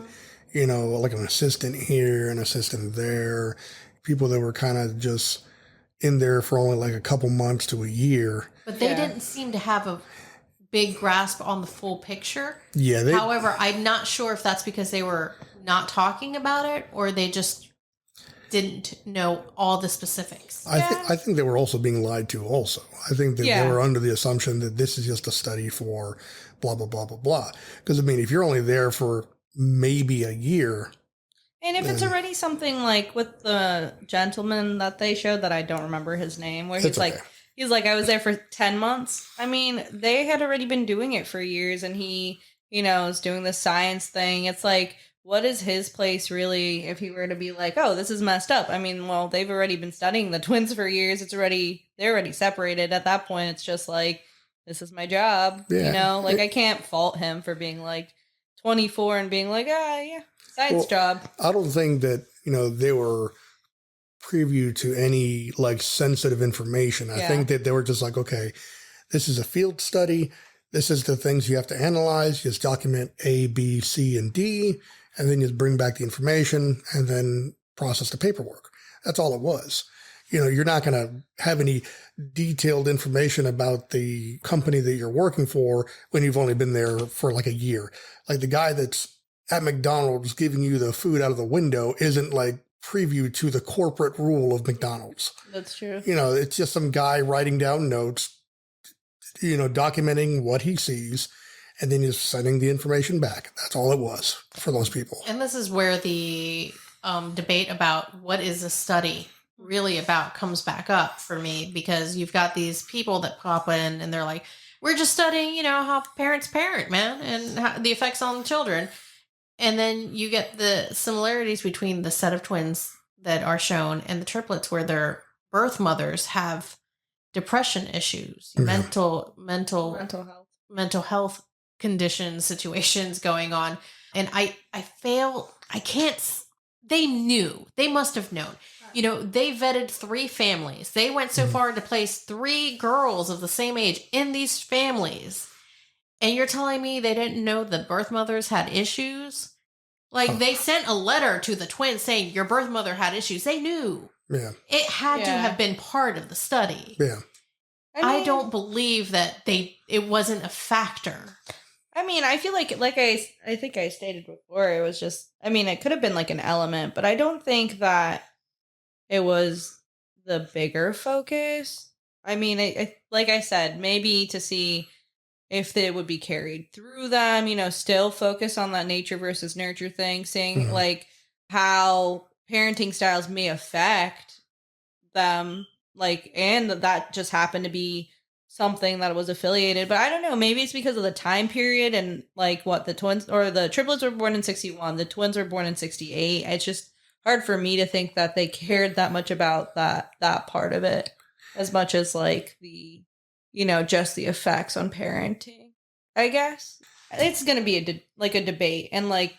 like an assistant here, an assistant there, people that were kind of just in there for only like a couple months to a year. But they didn't seem to have a big grasp on the full picture. Yeah. However, I'm not sure if that's because they were not talking about it or they just didn't know all the specifics. I think they were also being lied to also. I think that they were under the assumption that this is just a study for blah, blah, blah, blah, blah. Because, if you're only there for maybe a year. And if it's already something like with the gentleman that they showed, that I don't remember his name, where he's like, I was there for 10 months. They had already been doing it for years, and he, is doing the science thing. It's like, what is his place really if he were to be like, oh, this is messed up? Well, they've already been studying the twins for years. They're already separated. At that point, it's just like, this is my job. Yeah. I can't fault him for being like 24 and being like, science job. I don't think that, they were preview to any like sensitive information. I think that they were just like, okay, this is a field study. This is the things you have to analyze. Just document A, B, C, and D, and then just bring back the information and then process the paperwork. That's all it was. You're not going to have any detailed information about the company that you're working for when you've only been there for like a year. Like the guy that's at McDonald's giving you the food out of the window isn't like preview to the corporate rule of McDonald's. That's true. It's just some guy writing down notes, documenting what he sees, and then just sending the information back. That's all it was for those people. And this is where the debate about what is a study really about comes back up for me, because you've got these people that pop in and they're like, we're just studying, how parents parent, man, and how, the effects on the children. And then you get the similarities between the set of twins that are shown and the triplets, where their birth mothers have depression issues, mental health conditions, situations going on. And they must have known. They vetted 3 families. They went so far to place 3 girls of the same age in these families. And you're telling me they didn't know the birth mothers had issues? Like, they sent a letter to the twins saying, your birth mother had issues. They knew. Yeah. It had to have been part of the study. Yeah. I don't believe that it wasn't a factor. I feel like I think I stated before, it was just, it could have been like an element, but I don't think that it was the bigger focus. Like I said, maybe to see if they would be carried through them, still focus on that nature versus nurture thing, seeing like how parenting styles may affect them, like, and that just happened to be something that was affiliated. But I don't know, maybe it's because of the time period and like what the twins or the triplets were born in 61, the twins were born in 68. It's just hard for me to think that they cared that much about that part of it as much as like the, just the effects on parenting. I guess it's going to be a debate, and like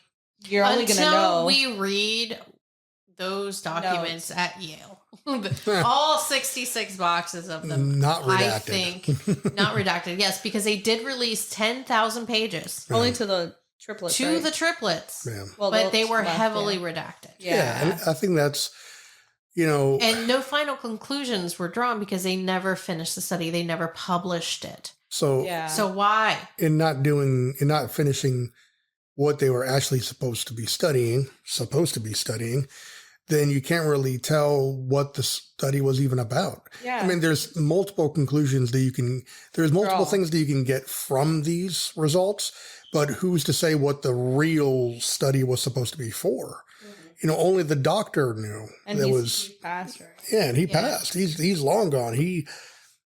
you're only going to know. We read those documents at Yale. All 66 boxes of them. Not redacted. I think not redacted. Yes, because they did release 10,000 pages. Only to the triplets. The triplets. Yeah. Well, but they were heavily redacted. Yeah. And I think that's, And no final conclusions were drawn because they never finished the study. They never published it. So why? In not finishing what they were actually supposed to be studying, then you can't really tell what the study was even about. Yeah. There's multiple conclusions that there's multiple things that you can get from these results, but who's to say what the real study was supposed to be for? only the doctor knew. And he's passed, right? Yeah, and he passed. He's long gone. He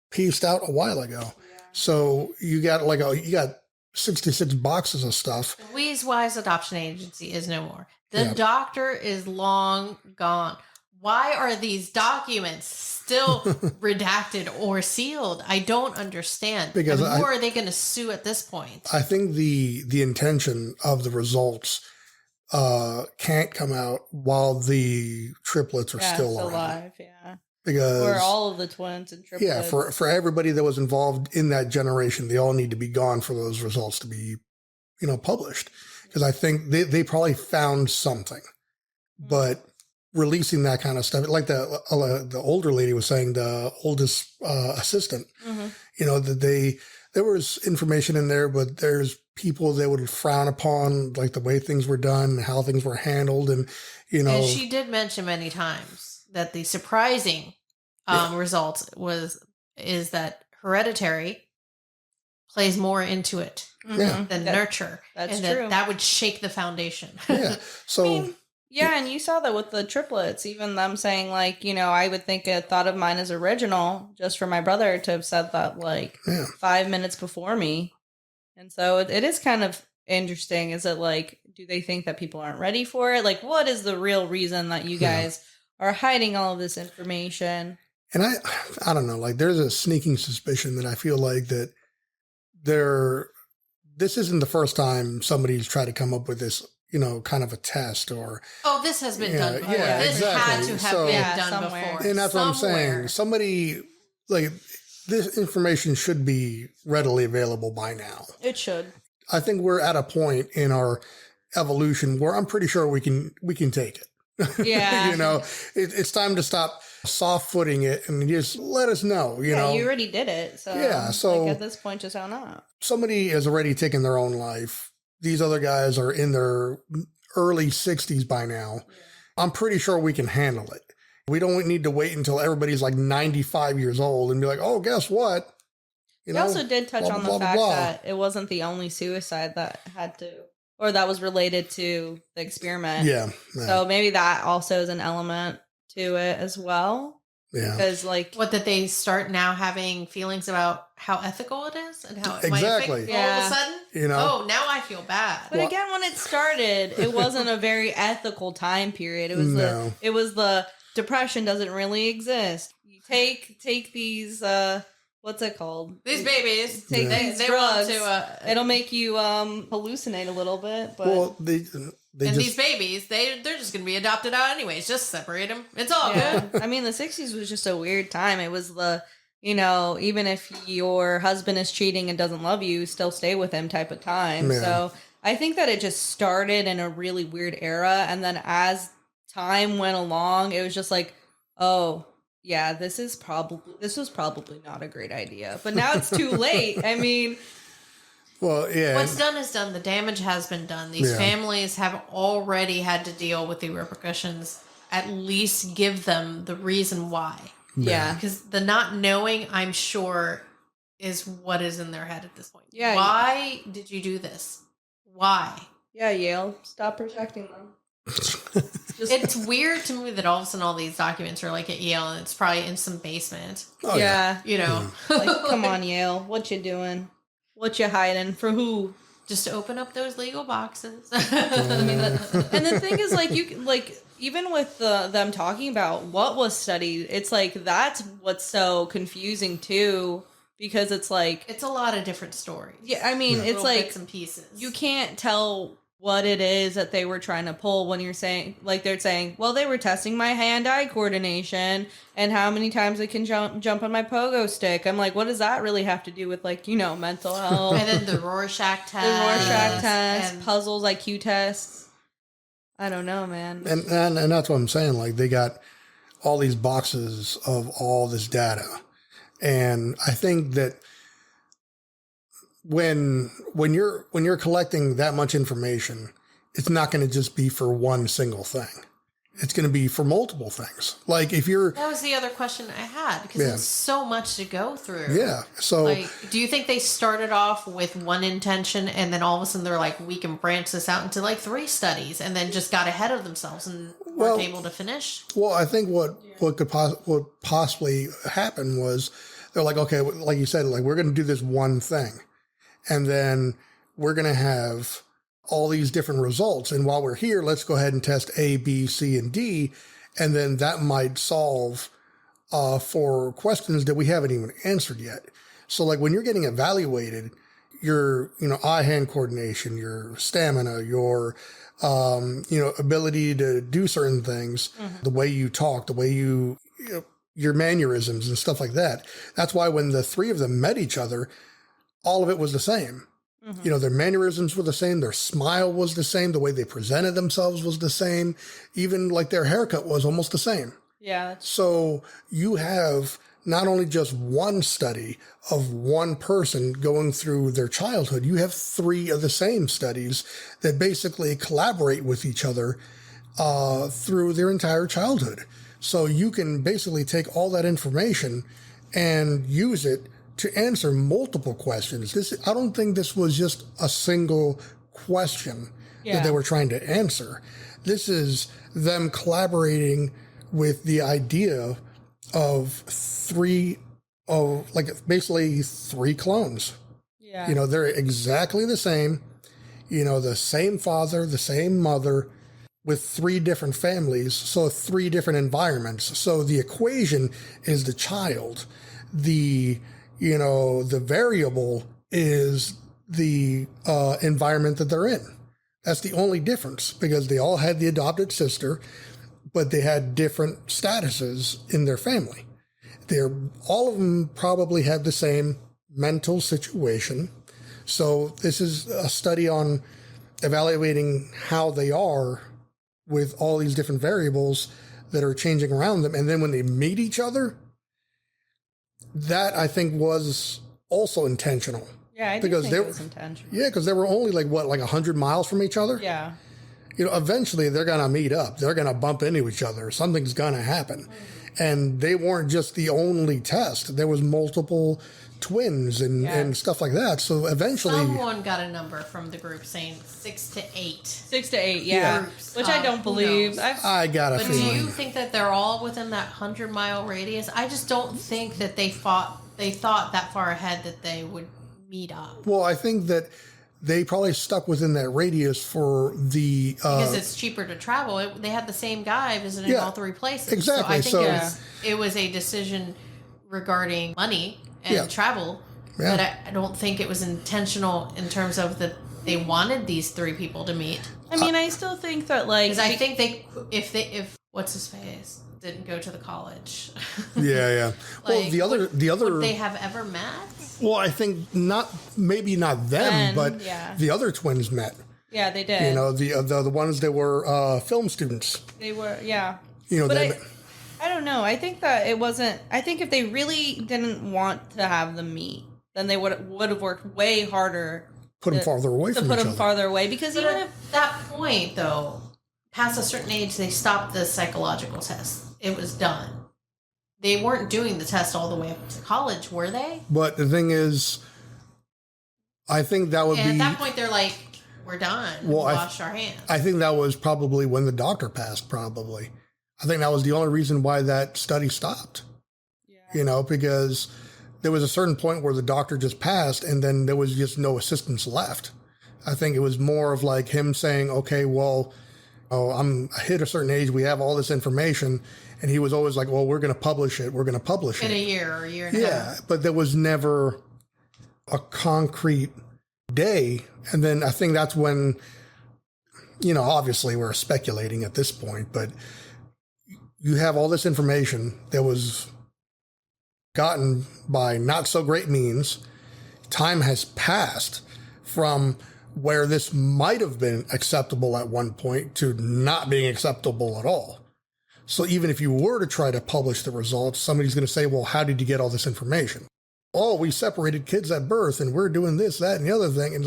pieced out a while ago. Yeah. So you got 66 boxes of stuff. The Wise Adoption Agency is no more. The doctor is long gone. Why are these documents still redacted or sealed? I don't understand. Because who are they going to sue at this point? I think the intention of the results can't come out while the triplets are still alive. Yeah. Because or all of the twins and triplets. Yeah, for everybody that was involved in that generation, they all need to be gone for those results to be, published. Because I think they probably found something, but releasing that kind of stuff, like the older lady was saying, the oldest assistant, that there was information in there, but there's people that would frown upon like the way things were done, how things were handled, and And she did mention many times that the surprising result is that hereditary plays more into it than nurture. That's and true. That would shake the foundation. Yeah. So. And you saw that with the triplets, even them saying like, I would think a thought of mine is original just for my brother to have said that 5 minutes before me. And so it is kind of interesting. Is it like, do they think that people aren't ready for it? Like, what is the real reason that you guys are hiding all of this information? And I don't know, like there's a sneaking suspicion that I feel like that this isn't the first time somebody's tried to come up with this, kind of a test or. Oh, this has been done before. Yeah, this had to have been done somewhere. before. And that's what I'm saying. Somebody, like, this information should be readily available by now. It should. I think we're at a point in our evolution where I'm pretty sure we can take it. Yeah. It's time to stop soft-footing it and just let us know, you know. You already did it. So, at this point, just how not? Somebody has already taken their own life. These other guys are in their early 60s by now. Yeah. I'm pretty sure we can handle it. We don't need to wait until everybody's like 95 years old and be like, oh, guess what? We also did touch on the fact that it wasn't the only suicide that that was related to the experiment. Yeah. So maybe that also is an element to it as well. Yeah. Because that they start now having feelings about how ethical it is and how it might Exactly. affect all of a sudden. Oh, now I feel bad. But again, when it started, it wasn't a very ethical time period. It was the depression doesn't really exist. You take these what's it called? These babies. Take these drugs. Want to, it'll make you hallucinate a little bit. But well, these babies, they're just going to be adopted out anyways. Just separate them. It's all good. I mean, the 60s was just a weird time. It was even if your husband is cheating and doesn't love you, still stay with him type of time. Yeah. So I think that it just started in a really weird era. And then as time went along, it was just like, oh, yeah, this was probably not a great idea. But now it's too late. I mean... Well, yeah. What's done is done. The damage has been done. These families have already had to deal with the repercussions. At least give them the reason why. Yeah. Because the not knowing, I'm sure, is what is in their head at this point. Yeah. Why did you do this? Why? Yeah, Yale. Stop protecting them. It's weird to me that all of a sudden all these documents are like at Yale and it's probably in some basement. Oh, yeah. Like, come on, Yale. What you doing? What you hiding? For who? Just open up those legal boxes. I mean, and the thing is, even with them talking about what was studied, it's like that's what's so confusing too, because it's like it's a lot of different stories. Yeah, I mean, it's like bits and pieces. You can't tell what it is that they were trying to pull when you're saying, like, they're saying, well, they were testing my hand-eye coordination and how many times I can jump on my pogo stick. I'm like, what does that really have to do with, mental health? And then the Rorschach test. And puzzles, IQ tests. I don't know, man. And that's what I'm saying. Like, they got all these boxes of all this data. And I think that when you're collecting that much information, it's not going to just be for one single thing. It's going to be for multiple things. Like if you're... That was the other question I had, because it's so much to go through. Yeah. So like, do you think they started off with one intention and then all of a sudden they're like, we can branch this out into like 3 studies, and then just got ahead of themselves and weren't able to finish? Well, I think what could possibly happen was they're like, okay, like you said, like we're going to do this one thing, and then we're going to have all these different results. And while we're here, let's go ahead and test A, B, C, and D. And then that might solve for questions that we haven't even answered yet. So like when you're getting evaluated, your, eye-hand coordination, your stamina, your, ability to do certain things, the way you talk, the way your mannerisms and stuff like that. That's why when the 3 of them met each other, all of it was the same. Their mannerisms were the same. Their smile was the same. The way they presented themselves was the same. Even like their haircut was almost the same. Yeah. So you have not only just one study of one person going through their childhood, you have 3 of the same studies that basically collaborate with each other through their entire childhood. So you can basically take all that information and use it to answer multiple questions. I don't think this was just a single question that they were trying to answer. This is them collaborating with the idea of basically 3 clones. Yeah. They're exactly the same, the same father, the same mother, with 3 different families, so 3 different environments. So the equation is the child. The variable is the environment that they're in. That's the only difference, because they all had the adopted sister, but they had different statuses in their family. All of them probably had the same mental situation. So this is a study on evaluating how they are with all these different variables that are changing around them. And then when they meet each other, that I think was also intentional. Yeah, I think it was intentional. Yeah, because they were only like 100 miles from each other? Yeah. Eventually they're going to meet up. They're going to bump into each other. Something's going to happen. And they weren't just the only test. There was multiple twins and stuff like that. So eventually... Someone got a number from the group saying 6 to 8. 6 to 8, yeah. Which I don't believe. I got a feeling. But do you think that they're all within that 100-mile radius? I just don't think that they thought that far ahead that they would meet up. Well, I think that they probably stuck within that radius for the... because it's cheaper to travel. They had the same guy visiting all 3 places. Exactly. So I think it was a decision regarding money and travel. Yeah. But I don't think it was intentional in terms of that they wanted these 3 people to meet. I mean, I still think that because I think if what's his face didn't go to the college. Yeah. Well, the other would they have ever met? Well, I think maybe not them, but the other twins met. Yeah, they did. The ones that were film students. They were, yeah. But I don't know. I think that it wasn't. I think if they really didn't want to have them meet, then they would have worked way harder. Put them farther away from each other. To put them farther away, because but even at that point, though, past a certain age, they stopped the psychological test. It was done. They weren't doing the test all the way up to college, were they? But the thing is, I think that would be... at that point, they're like, we're done. Well, wash our hands. I think that was probably when the doctor passed, probably. I think that was the only reason why that study stopped. Yeah. Because there was a certain point where the doctor just passed and then there was just no assistance left. I think it was more of like him saying, okay, well, I hit a certain age. We have all this information. And he was always like, well, we're going to publish it. We're going to publish it. In a year or a year and a half. Yeah, but there was never a concrete day. And then I think that's when, obviously we're speculating at this point, but you have all this information that was gotten by not so great means. Time has passed from where this might have been acceptable at one point to not being acceptable at all. So even if you were to try to publish the results, somebody's going to say, well, how did you get all this information? Oh, we separated kids at birth and we're doing this, that, and the other thing. And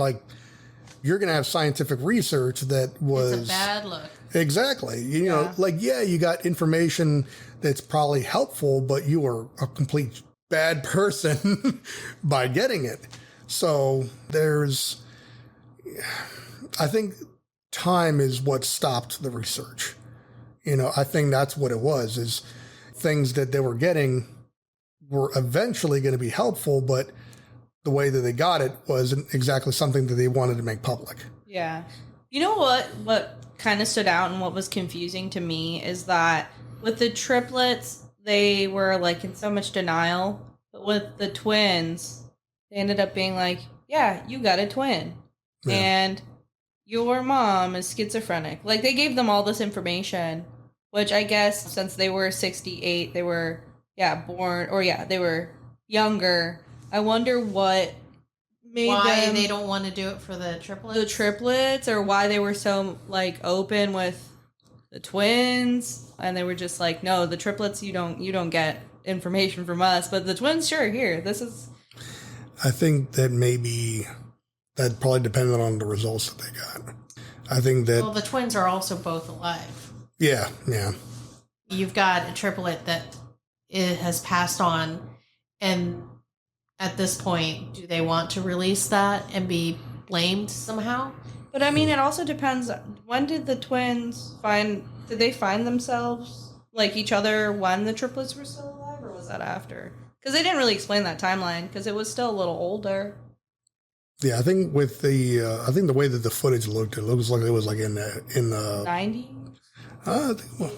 you're going to have scientific research that was... It's a bad look. Exactly. You know, like, yeah, you got information that's probably helpful, but you were a complete bad person by getting it. So I think time is what stopped the research. You know, I think that's what it was, is things that they were getting were eventually going to be helpful, but the way that they got it wasn't exactly something that they wanted to make public. Yeah. You know what kind of stood out and what was confusing to me is that with the triplets, they were like in so much denial. But with the twins, they ended up being like, yeah, you got a twin. Yeah. And your mom is schizophrenic. Like, they gave them all this information, which I guess since they were 68, they were, born, or they were younger. I wonder what made why them, they don't want to do it for the triplets. the triplets, or why they were so like open with the twins, and they were just like, no, the triplets, you don't get information from us, but the twins, sure, here, this is. I think that maybe that probably depended on the results that they got. I think that, well, the twins are also both alive. yeah. You've got a triplet that it has passed on, and at this point, do they want to release that and be blamed somehow? But I mean, it also depends. When did the twins did they find themselves, like, each other when the triplets were still alive, or was that after? Because they didn't really explain that timeline, because it was still a little older. Yeah, I think with the way that the footage looked, it looks like it was like in the 90s? I think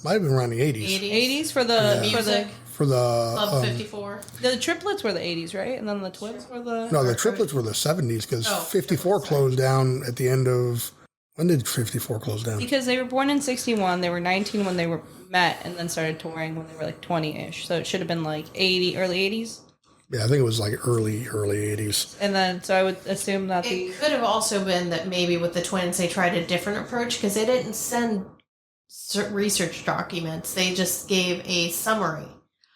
might have been around the 80s. 80s for the music. For the Club 54. The triplets were the 80s, right? And then the twins were the... No, the triplets were the 70s, because 54 closed down at the end of... When did 54 close down? Because they were born in 61. They were 19 when they were met, and then started touring when they were like 20-ish. So it should have been like early 80s. Yeah, I think it was like early 80s. And then, so I would assume that it could have also been that maybe with the twins they tried a different approach, because they didn't send research documents. They just gave a summary.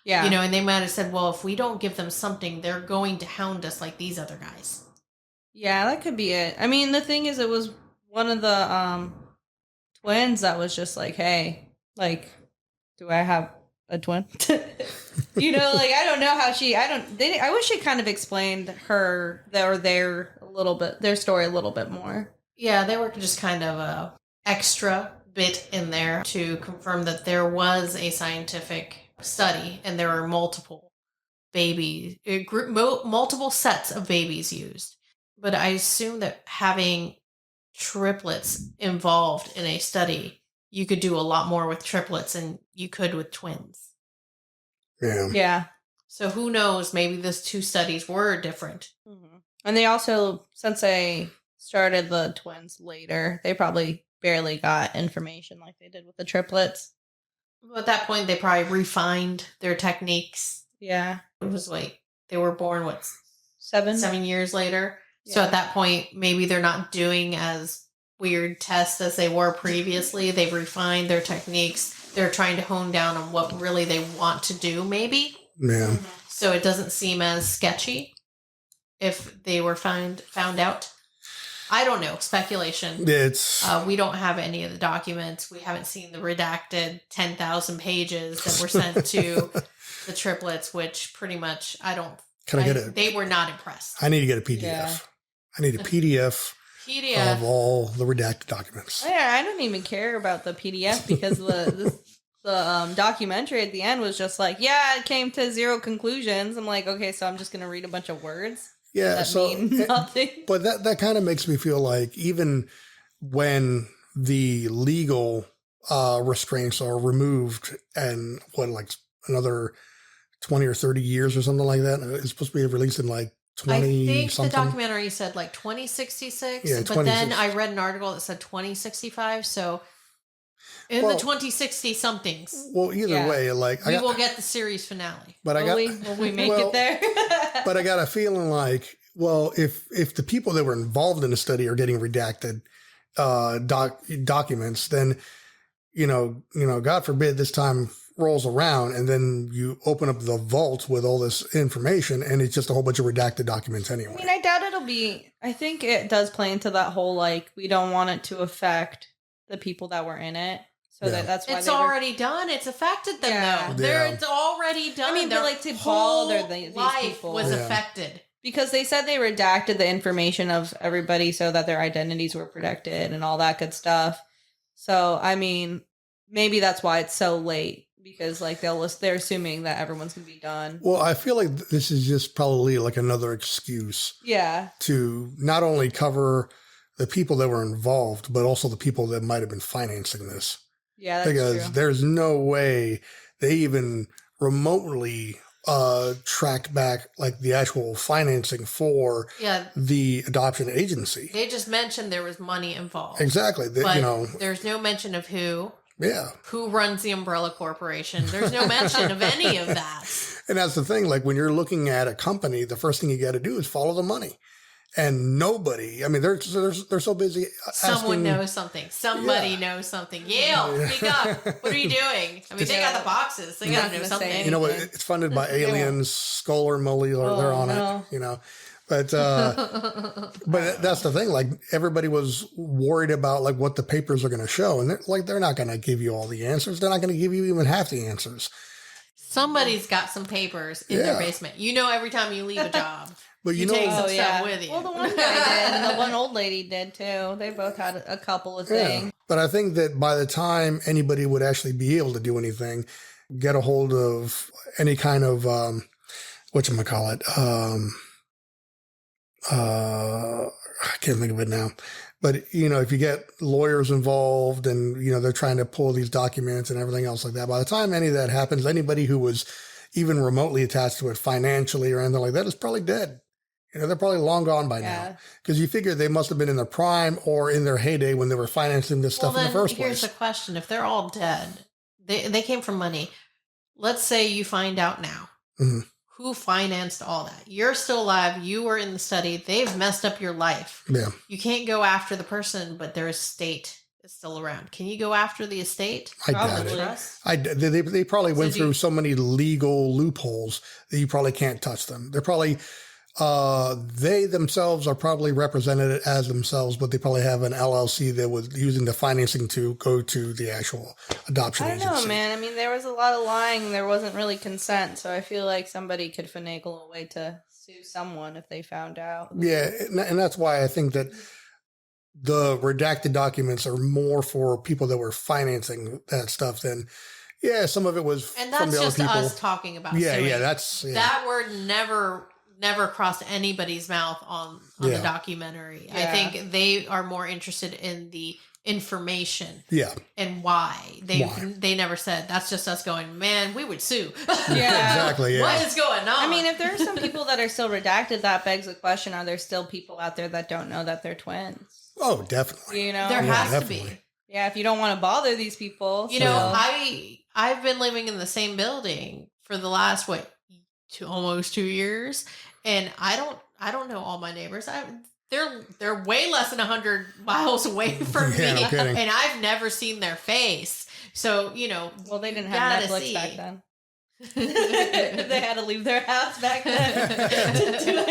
Yeah. You know, and they might have said, well, if we don't give them something, they're going to hound us like these other guys. Yeah, that could be it. I mean, the thing is, it was one of the twins that was just like, hey, like, do I have a twin? You know, like, I don't know how I wish it kind of explained their story a little bit more. Yeah, they were just kind of a extra bit in there to confirm that there was a scientific study and there were multiple multiple sets of babies used. But I assume that having triplets involved in a study, you could do a lot more with triplets than you could with twins. Yeah. So who knows, maybe those two studies were different. Mm-hmm. And they also, since they started the twins later, they probably barely got information like they did with the triplets. At that point, they probably refined their techniques. Yeah. It was like, they were born, 7 years later? Yeah. So at that point, maybe they're not doing as weird tests as they were previously. They've refined their techniques. They're trying to hone down on what really they want to do, maybe. Yeah. So it doesn't seem as sketchy if they were found out. I don't know. Speculation. We don't have any of the documents. We haven't seen the redacted 10,000 pages that were sent to the triplets, which pretty much they were not impressed. I need to get a PDF. Yeah. I need a PDF of all the redacted documents. Yeah, I don't even care about the PDF because the documentary at the end was just like, yeah, it came to zero conclusions. I'm like, okay, so I'm just going to read a bunch of words. Yeah, that mean nothing. But that kind of makes me feel like even when the legal restraints are removed and another 20 or 30 years or something like that, it's supposed to be released in like 20 I think something. The documentary said like 2066, yeah, but then I read an article that said 2065, so in the 2060 somethings. Well, either way, like we will get the series finale. But will we make it there? But I got a feeling like, well, if the people that were involved in the study are getting redacted documents, then God forbid this time rolls around and then you open up the vault with all this information and it's just a whole bunch of redacted documents anyway. I mean, I doubt I think it does play into that whole, like, we don't want it to affect the people that were in it. So Yeah. that's why it's already done. It's affected them Yeah. though. Yeah. It's already done. I mean, but, Their like, to whole bother these life people. was Yeah. affected. because they said they redacted the information of everybody so that their identities were protected and all that good stuff. So, I mean, maybe that's why it's so late, because like they're assuming that everyone's gonna be done. Well, I feel like this is just probably like another excuse Yeah. to not only cover the people that were involved, but also the people that might have been financing this. Yeah, that's Because true. there's no way they even remotely tracked back like the actual financing for Yeah, the adoption agency. they just mentioned there was money involved. Exactly. But there's no mention of who runs the umbrella corporation. There's no mention of any of that. And that's the thing. Like when you're looking at a company, the first thing you got to do is follow the money. And nobody, I mean, they're so busy. Someone knows something. Somebody knows something. Yale, speak up. What are you doing? I mean, they got the boxes. They got to know something. You know what? It's funded by aliens. Skull or Mully, they're on it. You know, but that's the thing. Like everybody was worried about like what the papers are going to show, and they're not going to give you all the answers. They're not going to give you even half the answers. Somebody's got some papers in their basement. You know, every time you leave a job. But you take know, some stuff with you. Well, the one guy did, and the one old lady did too. They both had a couple of things. But I think that by the time anybody would actually be able to do anything, get a hold of any kind of whatchamacallit, I can't think of it now. But, you know, if you get lawyers involved and, you know, they're trying to pull these documents and everything else like that, by the time any of that happens, anybody who was even remotely attached to it financially or anything like that is probably dead. You know, they're probably long gone by now. Because you figure they must have been in their prime or in their heyday when they were financing this stuff in the first place. Here's the question. If they're all dead, they came from money. Let's say you find out now. Mm-hmm. Who financed all that? You're still alive. You were in the study. They've messed up your life. Yeah. You can't go after the person, but their estate is still around. Can you go after the estate? I doubt it. They probably went through so many legal loopholes that you probably can't touch them. They're probably, they themselves are probably represented as themselves, but they probably have an LLC that was using the financing to go to the actual adoption agency. I don't know, man. I mean, there was a lot of lying. There wasn't really consent. So I feel like somebody could finagle a way to sue someone if they found out. Yeah. And that's why I think that the redacted documents are more for people that were financing that stuff than, some of it was and from that's the just other people. us talking about Yeah, suing. That word never crossed anybody's mouth on the documentary. I think they are more interested in the information and why. They never said, that's just us going, man, we would sue. Exactly. Yeah. What is going on? I mean, if there are some people that are still redacted, that begs the question, are there still people out there that don't know that they're twins? Oh, definitely. You know, there has to be. Yeah, if you don't want to bother these people. You know, I've been living in the same building for the last almost 2 years, and I don't know all my neighbors. They're way less than 100 miles away from me, no kidding. and I've never seen their face. So, you know, well, they didn't have Netflix back then. They had to leave their house back then to do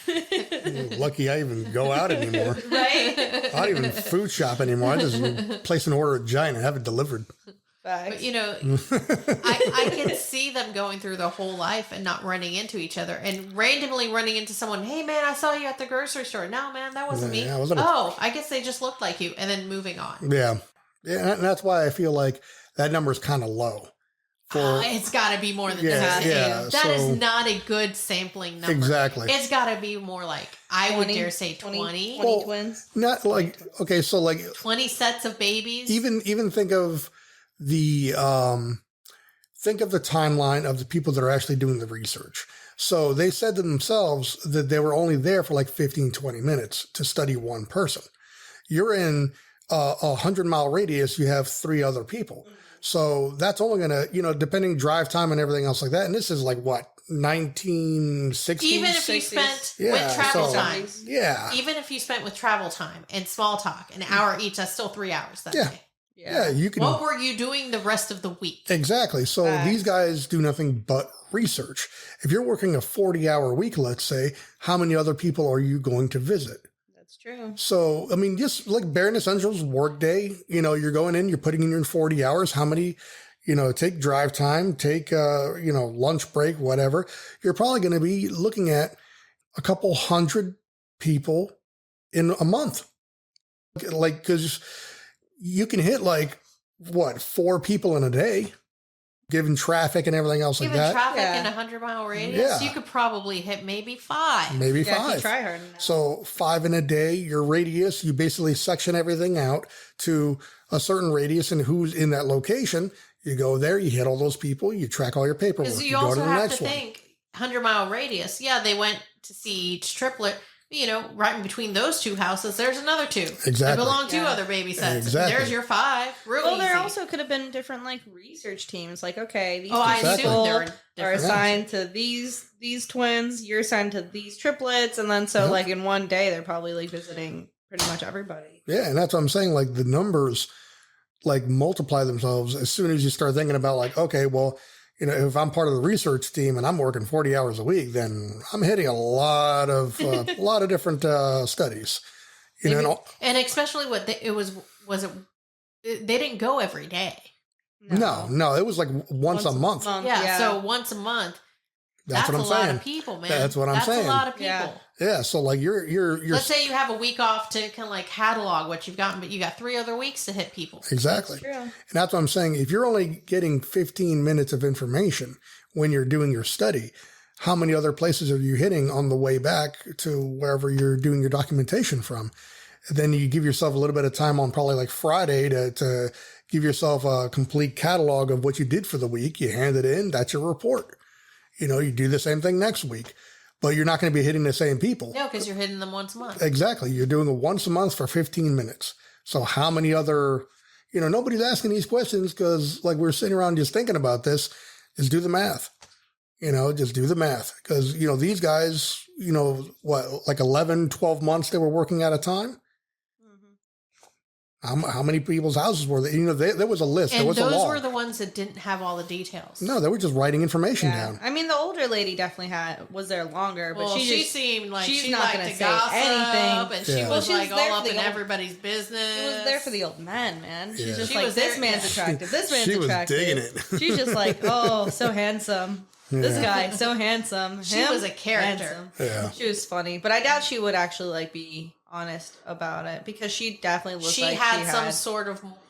anything. Lucky I even go out anymore. Right? I don't even food shop anymore. I just place an order at Giant and have it delivered. But, you know, I can see them going through their whole life and not running into each other and randomly running into someone. Hey, man, I saw you at the grocery store. No, man, that wasn't me. I guess they just looked like you. And then moving on. Yeah. Yeah. And that's why I feel like that number is kind of low. It's got to be more than that. That is not a good sampling number. Exactly. It's got to be more like, I would dare say 20. 20 twins. Not like, okay, so like 20 sets of babies. Even think of the timeline of the people that are actually doing the research. So they said to themselves that they were only there for like 15, 20 minutes to study one person. You're in a 100-mile radius, you have 3 other people. So that's only going to, you know, depending drive time and everything else like that. And this is like what, 1960s? Even if you spent with travel time. Yeah. Even if you spent with travel time and small talk, an hour each, that's still 3 hours that day. Yeah, you can. What were you doing the rest of the week? Exactly. So these guys do nothing but research. If you're working a 40-hour week, let's say, how many other people are you going to visit? That's true. So, I mean, just like bare essentials, work day, you're going in, you're putting in your 40 hours. How many, take drive time, take, lunch break, whatever. You're probably going to be looking at a couple hundred people in a month. Like, because you can hit 4 people in a day, given traffic and everything else like that. Given traffic in a 100-mile radius, you could probably hit maybe 5. Maybe 5. If you try hard enough. So 5 in a day, your radius, you basically section everything out to a certain radius and who's in that location. You go there, you hit all those people, you track all your paperwork. Because you go also to the have next to one. think 100-mile radius. Yeah, they went to see each triplet. Right in between those 2 houses, there's another 2. Exactly. They belong to other baby sets. Exactly. There's your 5. Well, there easy. also could have been different research teams. Okay, these I people assume are assigned to these twins. You're assigned to these triplets, and then so in one day they're probably visiting pretty much everybody. Yeah, and that's what I'm saying. The numbers multiply themselves as soon as you start thinking about okay, well, if I'm part of the research team and I'm working 40 hours a week, then I'm hitting a lot of different studies. And especially they didn't go every day. No, it was once a month. Yeah, so once a month. That's what I'm a lot saying. Of people, man. That's what I'm saying. That's a lot of people. Yeah. So you're. Let's say you have a week off to kind of catalog what you've gotten, but you got 3 other weeks to hit people. Exactly. That's true. And that's what I'm saying. If you're only getting 15 minutes of information when you're doing your study, how many other places are you hitting on the way back to wherever you're doing your documentation from? Then you give yourself a little bit of time on probably Friday to give yourself a complete catalog of what you did for the week. You hand it in. That's your report. You do the same thing next week, but you're not going to be hitting the same people. No, because you're hitting them once a month. Exactly. You're doing it once a month for 15 minutes. So how many other, nobody's asking these questions because we're sitting around just thinking about this. Just do the math. Just do the math. Because, these guys, 11, 12 months they were working at a time. How many people's houses were there? There was a list. And there was a log. those were the ones that didn't have all the details. No, they were just writing information down. I mean, the older lady definitely was there longer, but she seemed like she's she not liked going to to say gossip, anything. and she was she was all up in everybody's business. She was there for the old man, man. She's just this man's attractive. This man's she attractive. was digging it. She's just oh, so handsome. Yeah. This guy, so handsome. She was a character. Handsome. Yeah. She was funny, but I doubt she would actually be honest about it because she definitely looked like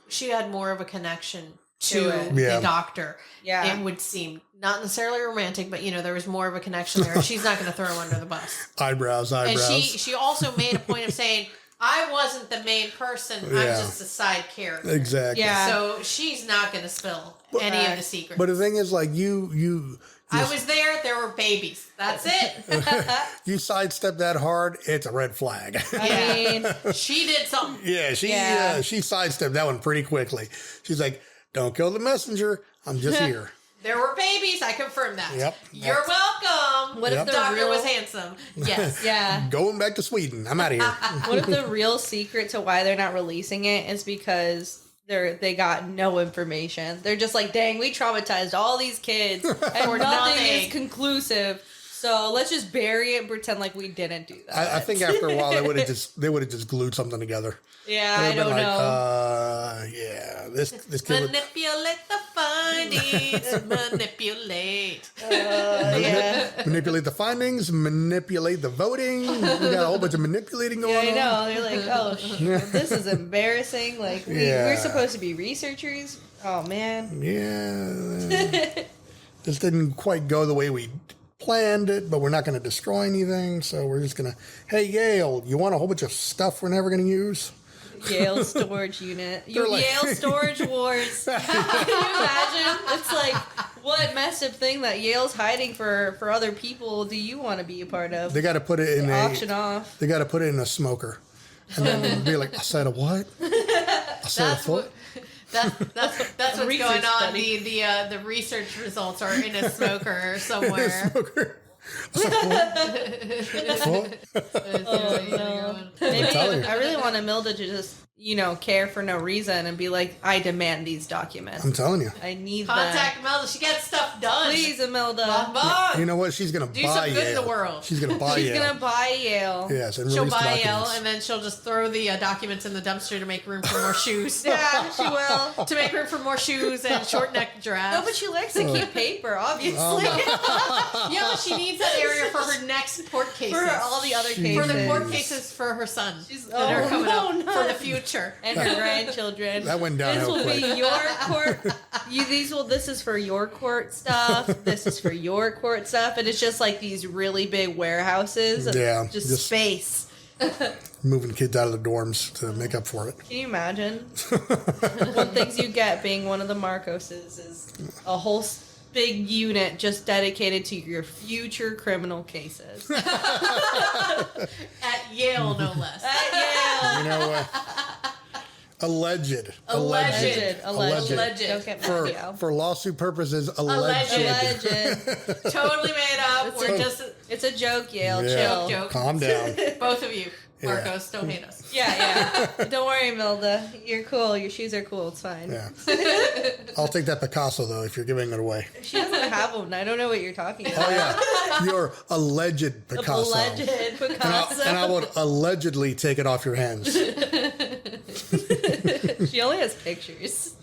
she had more of a connection to the doctor. Yeah. It would seem not necessarily romantic, but there was more of a connection there. She's not going to throw him under the bus. Eyebrows. And she also made a point of saying, I wasn't the main person. I'm just a side character. Exactly. Yeah. So she's not going to spill any of the secrets. But the thing is, you I was there. There were babies. That's it. You sidestep that hard, it's a red flag. I mean, she did something. Yeah, she sidestepped that one pretty quickly. She's like, "Don't kill the messenger. I'm just here." There were babies. I confirmed that. Yep. You're welcome. What if the doctor real was handsome? Yes. Yeah. Going back to Sweden. I'm out of here. What if the real secret to why they're not releasing it is because they got no information? They're just dang, we traumatized all these kids and nothing is conclusive. So let's just bury it and pretend like we didn't do that. I think after a while they would have just glued something together. Yeah, I don't know. Yeah, this kid manipulate the findings. Manipulate. Manipulate the findings. Manipulate the voting. We got a whole bunch of manipulating going on. I know. They're like, oh, this is embarrassing. We're supposed to be researchers. Oh man. Yeah. This didn't quite go the way we planned it, but we're not going to destroy anything. So we're just going to, hey, Yale, you want a whole bunch of stuff we're never going to use? Yale storage unit. Yale storage wars. Can you imagine? It's what messed up thing that Yale's hiding for other people do you want to be a part of? They got to put it in auction off. They got to put it in a smoker. And then be like, I said a what? I said a foot? That's what's going on. The research results are in a smoker somewhere. Oh, no. Maybe I really want Imelda to just care for no reason and be like, I demand these documents. I'm telling you. I need Contact them. Imelda. She gets stuff done. Please, Imelda. Mama. You know what? She's going to Do buy some good in Yale. the world. She's going to buy She's Yale. going to buy Yale. Yes, and She'll release the buy Yale, documents. and then she'll just throw the documents in the dumpster to make room for more shoes. Yeah, she will. To make room for more shoes and short neck giraffes. No, but she likes to keep paper, obviously. Yeah, she needs that area for her next court cases. For all the other cases. For the court cases for her son that are oh, coming no, up no. for the future. And her grandchildren. That went This downhill will quick. be your court. This is for your court stuff. This is for your court stuff. And it's just like these really big warehouses of Yeah, just just- space. Moving kids out of the dorms to make up for it. Can you imagine? One things you get being one of the Marcoses is a whole big unit just dedicated to your future criminal cases. At Yale, no less. At Yale. You know what? Alleged. Alleged. Don't get mad, For lawsuit purposes, alleged. Totally made up. It's a joke, Yale. Yeah. Chill. Calm down. Both of you, Marcos, don't hate us. Yeah. Don't worry, Milda. You're cool. Your shoes are cool. It's fine. Yeah. I'll take that Picasso, though, if you're giving it away. She doesn't have one. I don't know what you're talking about. Oh, yeah. Your alleged Picasso. Alleged Picasso. And I would allegedly take it off your hands. She only has pictures.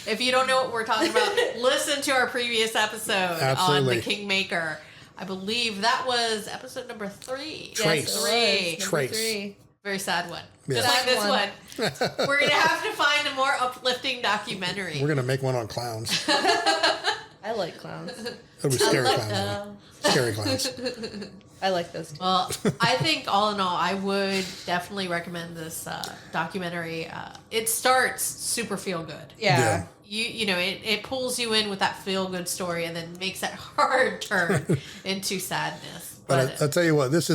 If you don't know what we're talking about, listen to our previous episode Absolutely. on the Kingmaker. I believe that was episode number 3. Trace. Yes, it was. Trace. Number 3. Very sad one. Yeah. Just like Sad this one. one. We're going to have to find a more uplifting documentary. We're going to make one on clowns. I like clowns. It'll be scary clowns. Though. Scary clowns. I like those too. Well, I think all in all, I would definitely recommend this documentary. It starts super feel good. Yeah. It pulls you in with that feel good story and then makes that hard turn into sadness. But I'll tell you what, this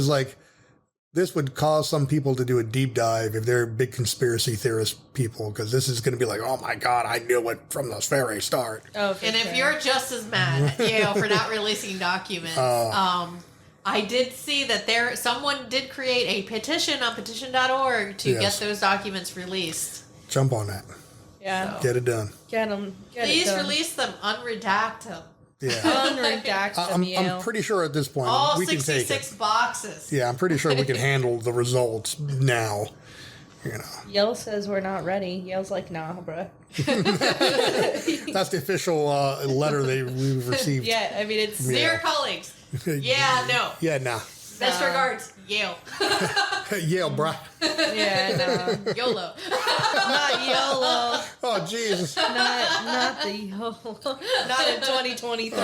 would cause some people to do a deep dive if they're big conspiracy theorist people, because this is going to be like, oh my God, I knew it from the very start. Oh, if you're just as mad at Yale for not releasing documents, I did see that someone did create a petition on petition.org to get those documents released. Jump on that. Yeah. Get it done. Get them. Please release them. Unredact them. Yeah. Unredact them, I'm pretty sure at this point All we can take 66 it. boxes. Yeah, I'm pretty sure we can handle the results now. Yale says we're not ready. Yale's like, nah, bruh. That's the official letter we've received. Yeah, I mean, it's... Dear colleagues. Yeah, no. Yeah, nah. Best regards, Yale. Yale, bruh. Yeah, no. YOLO. Not YOLO. Oh, Jesus. Not the YOLO. Not in 2023.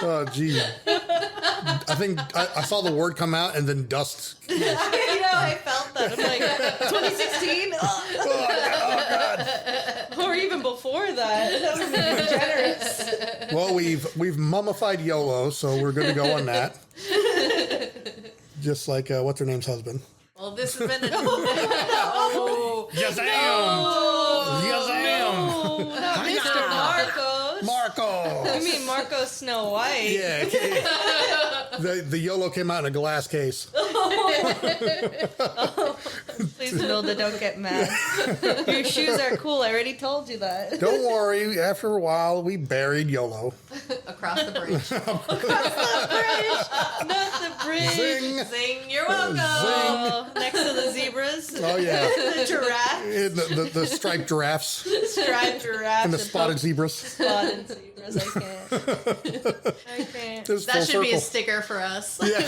Oh, geez. I think I saw the word come out and then dust. I felt that. I'm like, 2016? Oh, God. Or even before that. That was even generous. Well, we've mummified YOLO, so we're good to go on that. Just like, what's her name's husband? Well, this has been Yes, I am. No, not Mr. Marcos. Marco. You mean Marco Snow White? Yeah. The YOLO came out in a glass case. Please, Milda, don't get mad. Your shoes are cool. I already told you that. Don't worry. After a while, we buried YOLO. across the bridge. Not the bridge. Zing. Zing, you're welcome. Oh, next to the zebras. Oh, yeah. The giraffe. The striped giraffes Striped giraffe. and the spotted zebras. Spotted zebras. I can't. Just That full should be a circle. sticker for us. Yeah.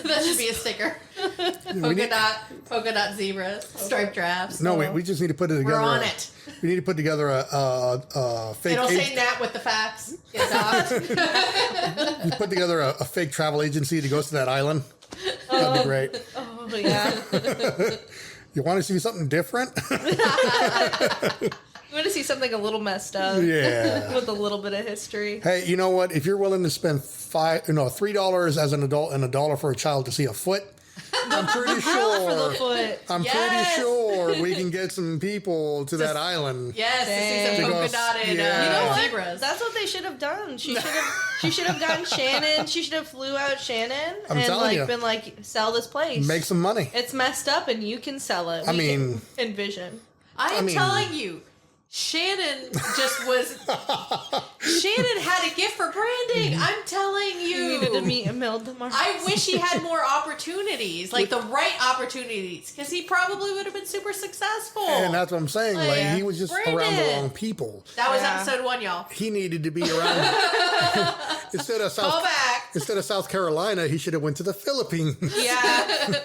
that should be a sticker. Polka dot zebras, striped giraffes. No, we just need to put it together. We're on it. We need to put together a fake. It'll say Nat with the facts. Get docked. We put together a fake travel agency that goes to that island. That'd be great. Oh, yeah. You want to see something different? You want to see something a little messed up? Yeah. With a little bit of history. Hey, you know what? If you're willing to spend $3 as an adult and $1 for a child to see a foot, I'm pretty Grill for the sure. foot. I'm Yes. pretty sure we can get some people to that island. Yes, to see some Because- polka dotted yeah. You know what? zebras. That's what they should have done. She should have gotten Shannon. She should have flew out Shannon I'm and telling like you. been like, sell this place. Make some money. It's messed up and you can sell it. I We mean- can envision. I am mean- telling you, Shannon just was. Shannon had a gift for branding. I'm telling you. You needed to meet Imelda Marcos. I wish he had more opportunities, like the right opportunities, because he probably would have been super successful. And that's what I'm saying. Like, Yeah. he was just around the Brandon. wrong people. That was Yeah. episode 1, y'all. He needed to be around. instead of Call back. South Carolina, he should have went to the Philippines. Yeah.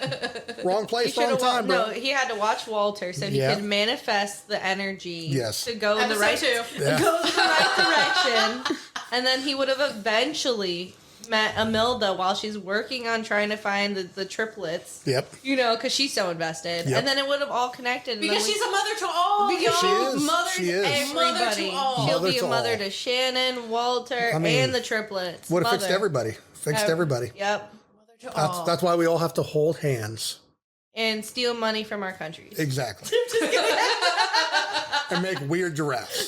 Wrong He place, should wrong have time, bro. No, he had to watch Walter so he Yeah. could manifest the energy Yes. to go in the Episode right 2. Yeah. go in the right direction. And then he would have eventually met Imelda while she's working on trying to find the triplets. Yep. You know, because she's so invested. Yep. And then it would have all connected. and Because then she's a mother to all. Because y'all. she is. Mothers She is. a mother everybody. to all. She'll Mother be a to mother all. to Shannon, Walter, I mean, and the triplets. Would have fixed Mother. everybody. Fixed Ev- everybody. Yep. Mother to all. That's why we all have to hold hands. And steal money from our countries. Exactly. And make weird giraffes.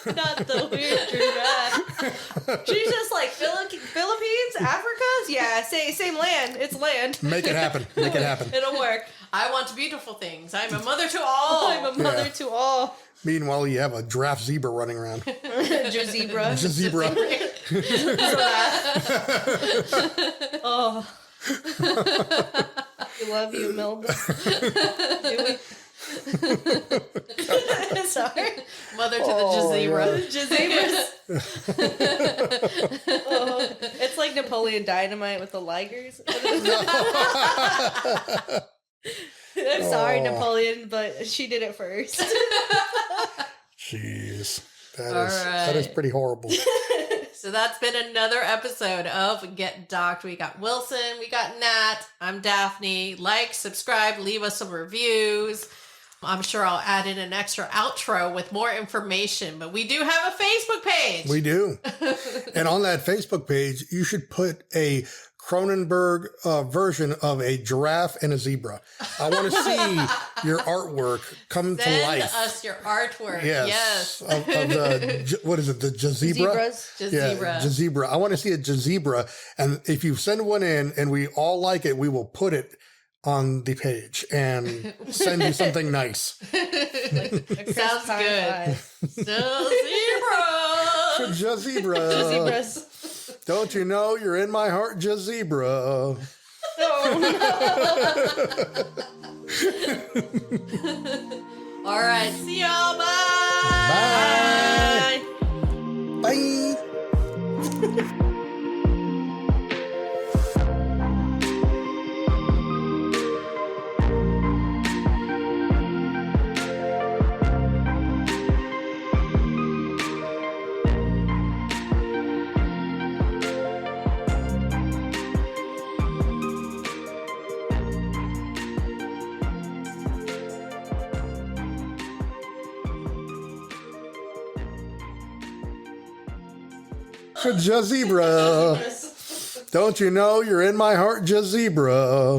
Not the weird giraffe. She's just like Philippines, Africa. Yeah, same land. It's land. Make it happen. Make it happen. It'll work. I want beautiful things. I'm a mother to all. I'm a mother Yeah. to all. Meanwhile, you have a giraffe zebra running around. Zebra. Just zebra. Oh. We love you, Milda. Sorry. Mother to the Oh, Jazebra. Jazebras. Oh, it's like Napoleon Dynamite with the Ligers. I'm sorry, Oh. Napoleon, but she did it first. Jeez. All That is right. pretty horrible. So that's been another episode of Get Docked. We got Wilson, we got Nat, I'm Daphne. Like, subscribe, leave us some reviews. I'm sure I'll add in an extra outro with more information, but we do have a Facebook page. We do. And on that Facebook page, you should put a Cronenberg version of a giraffe and a zebra. I want to see your artwork come to Send life. us your artwork. Yes. Yes. Of the, what is it? The jazebra? Zebras. Jazebra. Jazebra. I want to see a jazebra. And if you send one in and we all like it, we will put it on the page and send you something nice. Sounds good. So, zebra. Jazebra. Zebras. Don't you know you're in my heart, Jazebra? Oh, no. All right. See y'all. Bye. Bye. Bye. Jazebra. Don't you know you're in my heart, Jazebra?